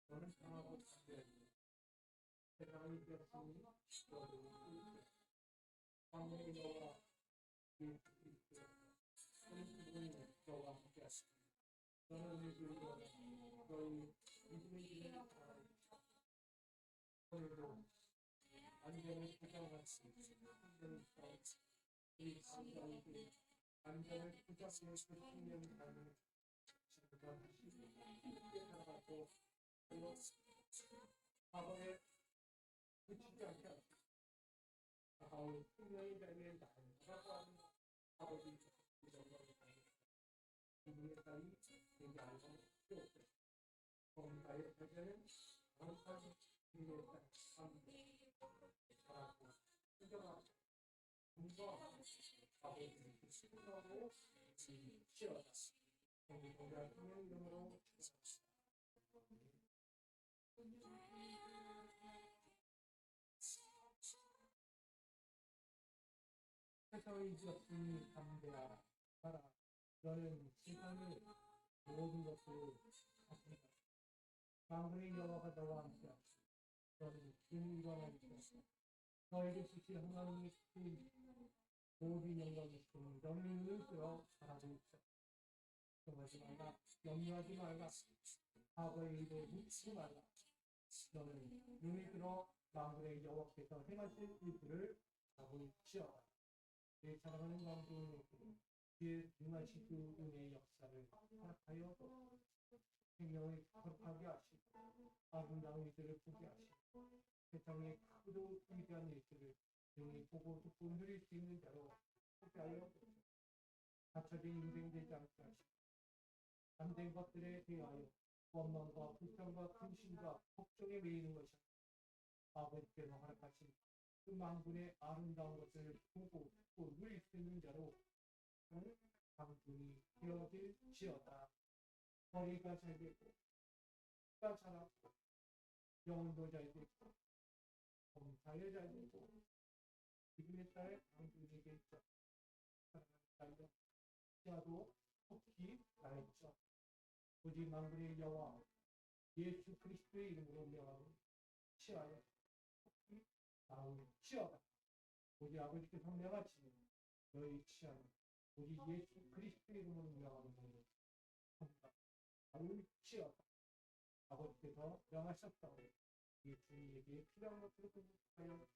저는 강하고 담대하니 세상을 이겼으니 하늘의 여호와 예수 그리스도 저는 그분이 저와 함께 하시니 저는 오늘도 일어나 너희 믿음의 길을 따라 오늘도 안전을 보장하시 생명을 따라시 이 감사에게 안전을 보장하시 그 생명을 따르는 지금과 함께 살아가고 과거에 그치지 않게 하시고 다가올 생명의 자리에 나아가고 하는 아버지 영광을 받으시고 이분의 딸이 내게 알고 주옵소서. 나의 자녀는 강한 주님의 딸 잘하고 순종하고 공부하고 아버지의 신령으로 지어다 우리 동일한 생명 이름으로 축복합시다. 세상을 이겼으니 담대하라. 너는 세상의 모든 것을 가진다. 만군의 여호와가 너와 함께하시고 너는 힘이 일어나게 하시고 너에게 주신 하나님의 큰 모든 영광이 있으니 너는 눈을 뜨어 바라보고 있어. 걱정하지 말라. 염려하지 말라. 과거의 일을 묻지 말라. 너는 눈을 들어 만군의 여호와께서 행하실 일들을 바라볼지어다. 내 사랑하는 만군에게 그의 능하신 그 은혜의 역사를 허락하여 생명을 거룩하게 하시고 아름다운 일들을 보게 하시고 세상의 크고 위대한 일들을 능히 보고 듣고 누릴 수 있는 자로 하게 하여 갇혀진 인생 되지 않게 하시고 안된 것들에 대하여 원망과 불평과 근심과 걱정에 매이는 것이 아버지께서 허락하신 그 만군의 아름다운 것을 보고 듣고 누릴 수 있는 자로 당분이 되어질지어다. 머리가 잘 되고 가 자라고 영혼도 잘 되고 검사에 잘 되고 지금의 딸 당분에게 있어 사랑하는 딸여 시아도 속히 나였죠. 오직 만군의 여호와 예수 그리스도의 이름으로 명하고 치하여 속히 나올지어다. 오직 아버지께서 명하시니 너희 치하는 우리 예수 그리스도의 이름으로 명하노니 알지어다. 아버지께서 명하셨다고 예수님에게 필요한 것들을 공급하여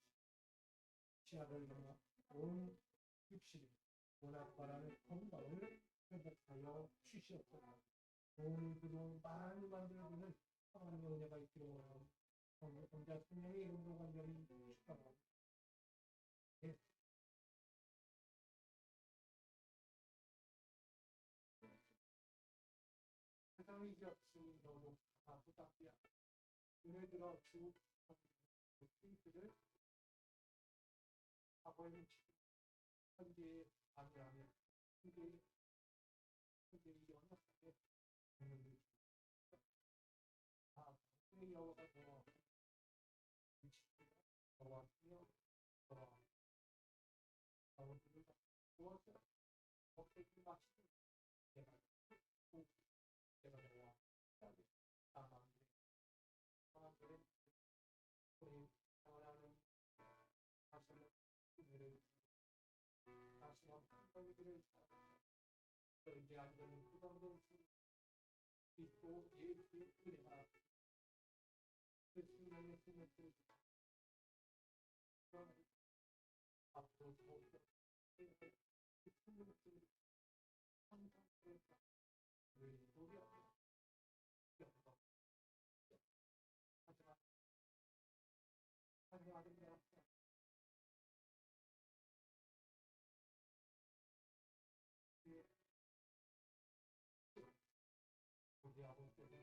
시야를 넘어 온 육신을 원하고 바라는 건강을 회복하여 주시옵소서. 오늘도 많이 만들어주는 하나님의 은혜가 있기를 원하는 성자 성령의 이름으로 간절히 축원합니다. 세상의 이제 없이 너무 부탁이야. 눈에 들어 주 힌트를 과거의 현재의 아니라면 현재의 연합하게 의 여호와가 더 너와 하며 너와 아버지를 무엇을 어떻게 마치든 내가 너와 함께 사람들은 우리 생활하는 다시는 은혜를 다시는 한번들을 이제 안되는 부담도 있고 예수의 은혜가 그 순간의 생명을 앞으로 더욱더 그 생명을 항상 우리 노력하며 영광 하지만 아름다운 우리 아버지께서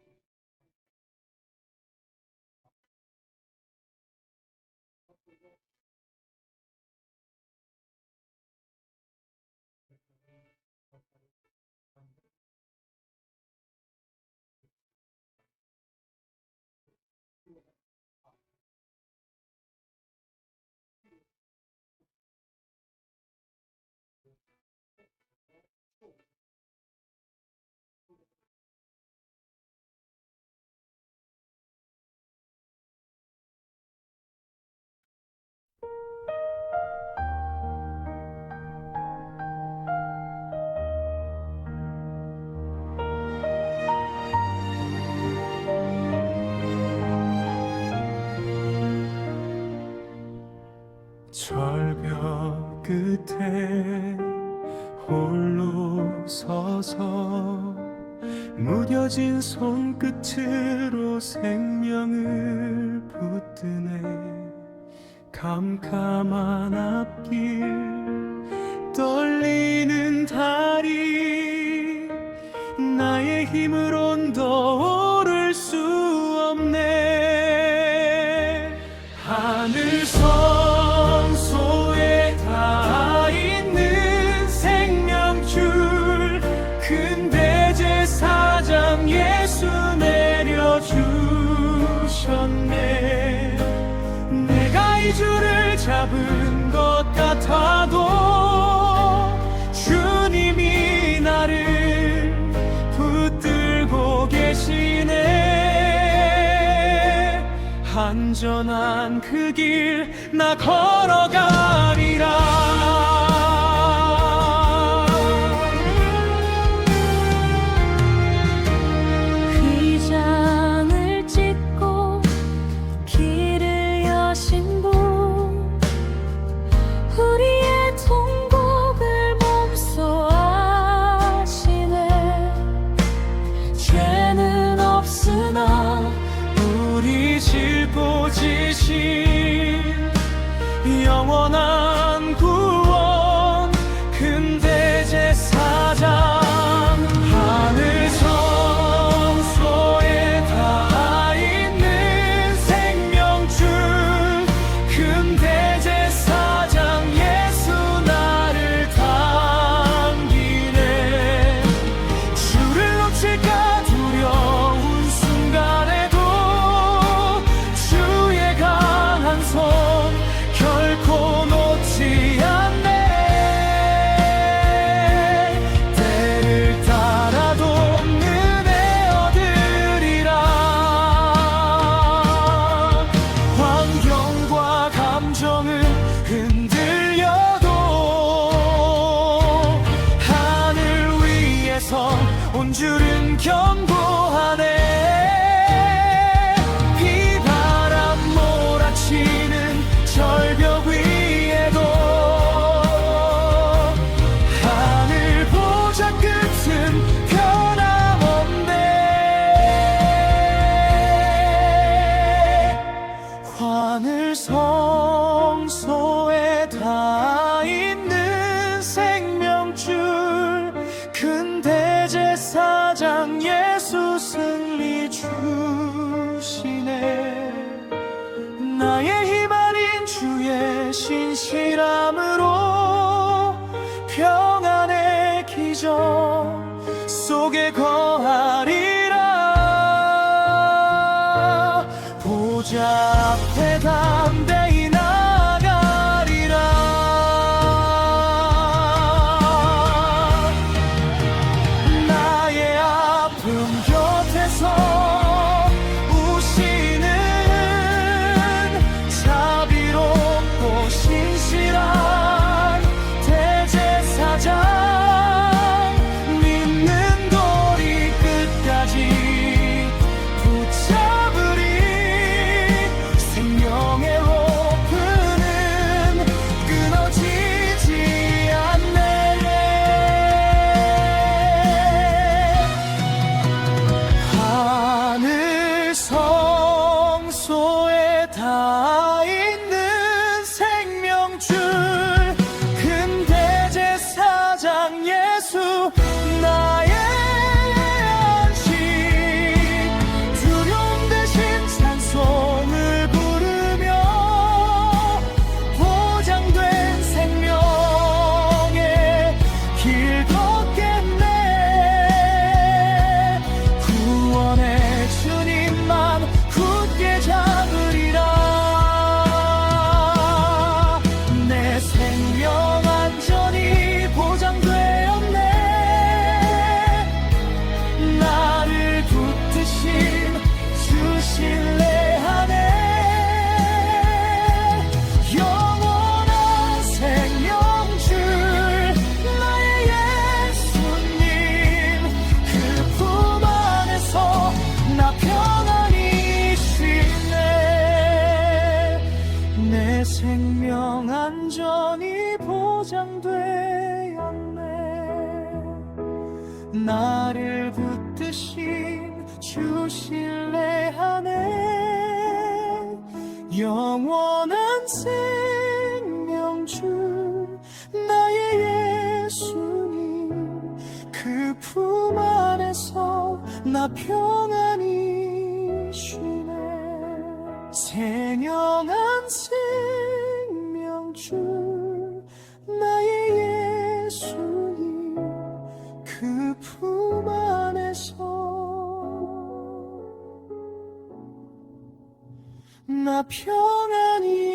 절벽 끝에 홀로 서서 무뎌진 손끝으로 생명을 붙드네. 캄캄한 앞길 떨리는 다리 나의 힘으론 더 오를 수 없네. 하늘 성소에 닿아 있는 생명줄 큰 대제사장 예수 내려주셨네. 내가 이 줄을 잡은 것 같아도 주님이 나를 붙들고 계시네. 안전한 그 길 나 걸어가리라. 휘장을 찢고 길을 여신 분 우리의 통곡을 몸소 아시네. 죄는 없으나 우리 짊어지신 영원한 구원 평안의 기적 속에 거하리라. 보좌 앞에 담대히 나가리라. 나의 아픔 곁에서 우시는 자비롭고 신실한 대제사장, 믿는 도리 끝까지 붙잡으리. 생명의 로프는 끊어지지 않네. 하늘 성소에 닿아 있는 생명줄 큰 대제사장 예수, 나의 안식. 두려움 대신 찬송을 부르며 보장된 생명의 길 걷겠네. 구원의 주님만 굳게 잡으리라. 내 생명 안전이 보장되었네. 나를 붙드신 주 신뢰하네. 영원한 생명줄 나의 예수님, 그 품 안에서 나 평안히 쉬네. 내 생명 안전이 보장되었네. 나를 붙드신 주 신뢰하네. 영원한 생명줄 나의 예수님, 그 품 안에서 나 평안히 쉬네. 생명한 생명줄 나의 예수님, 그 품 안에서 나 평안히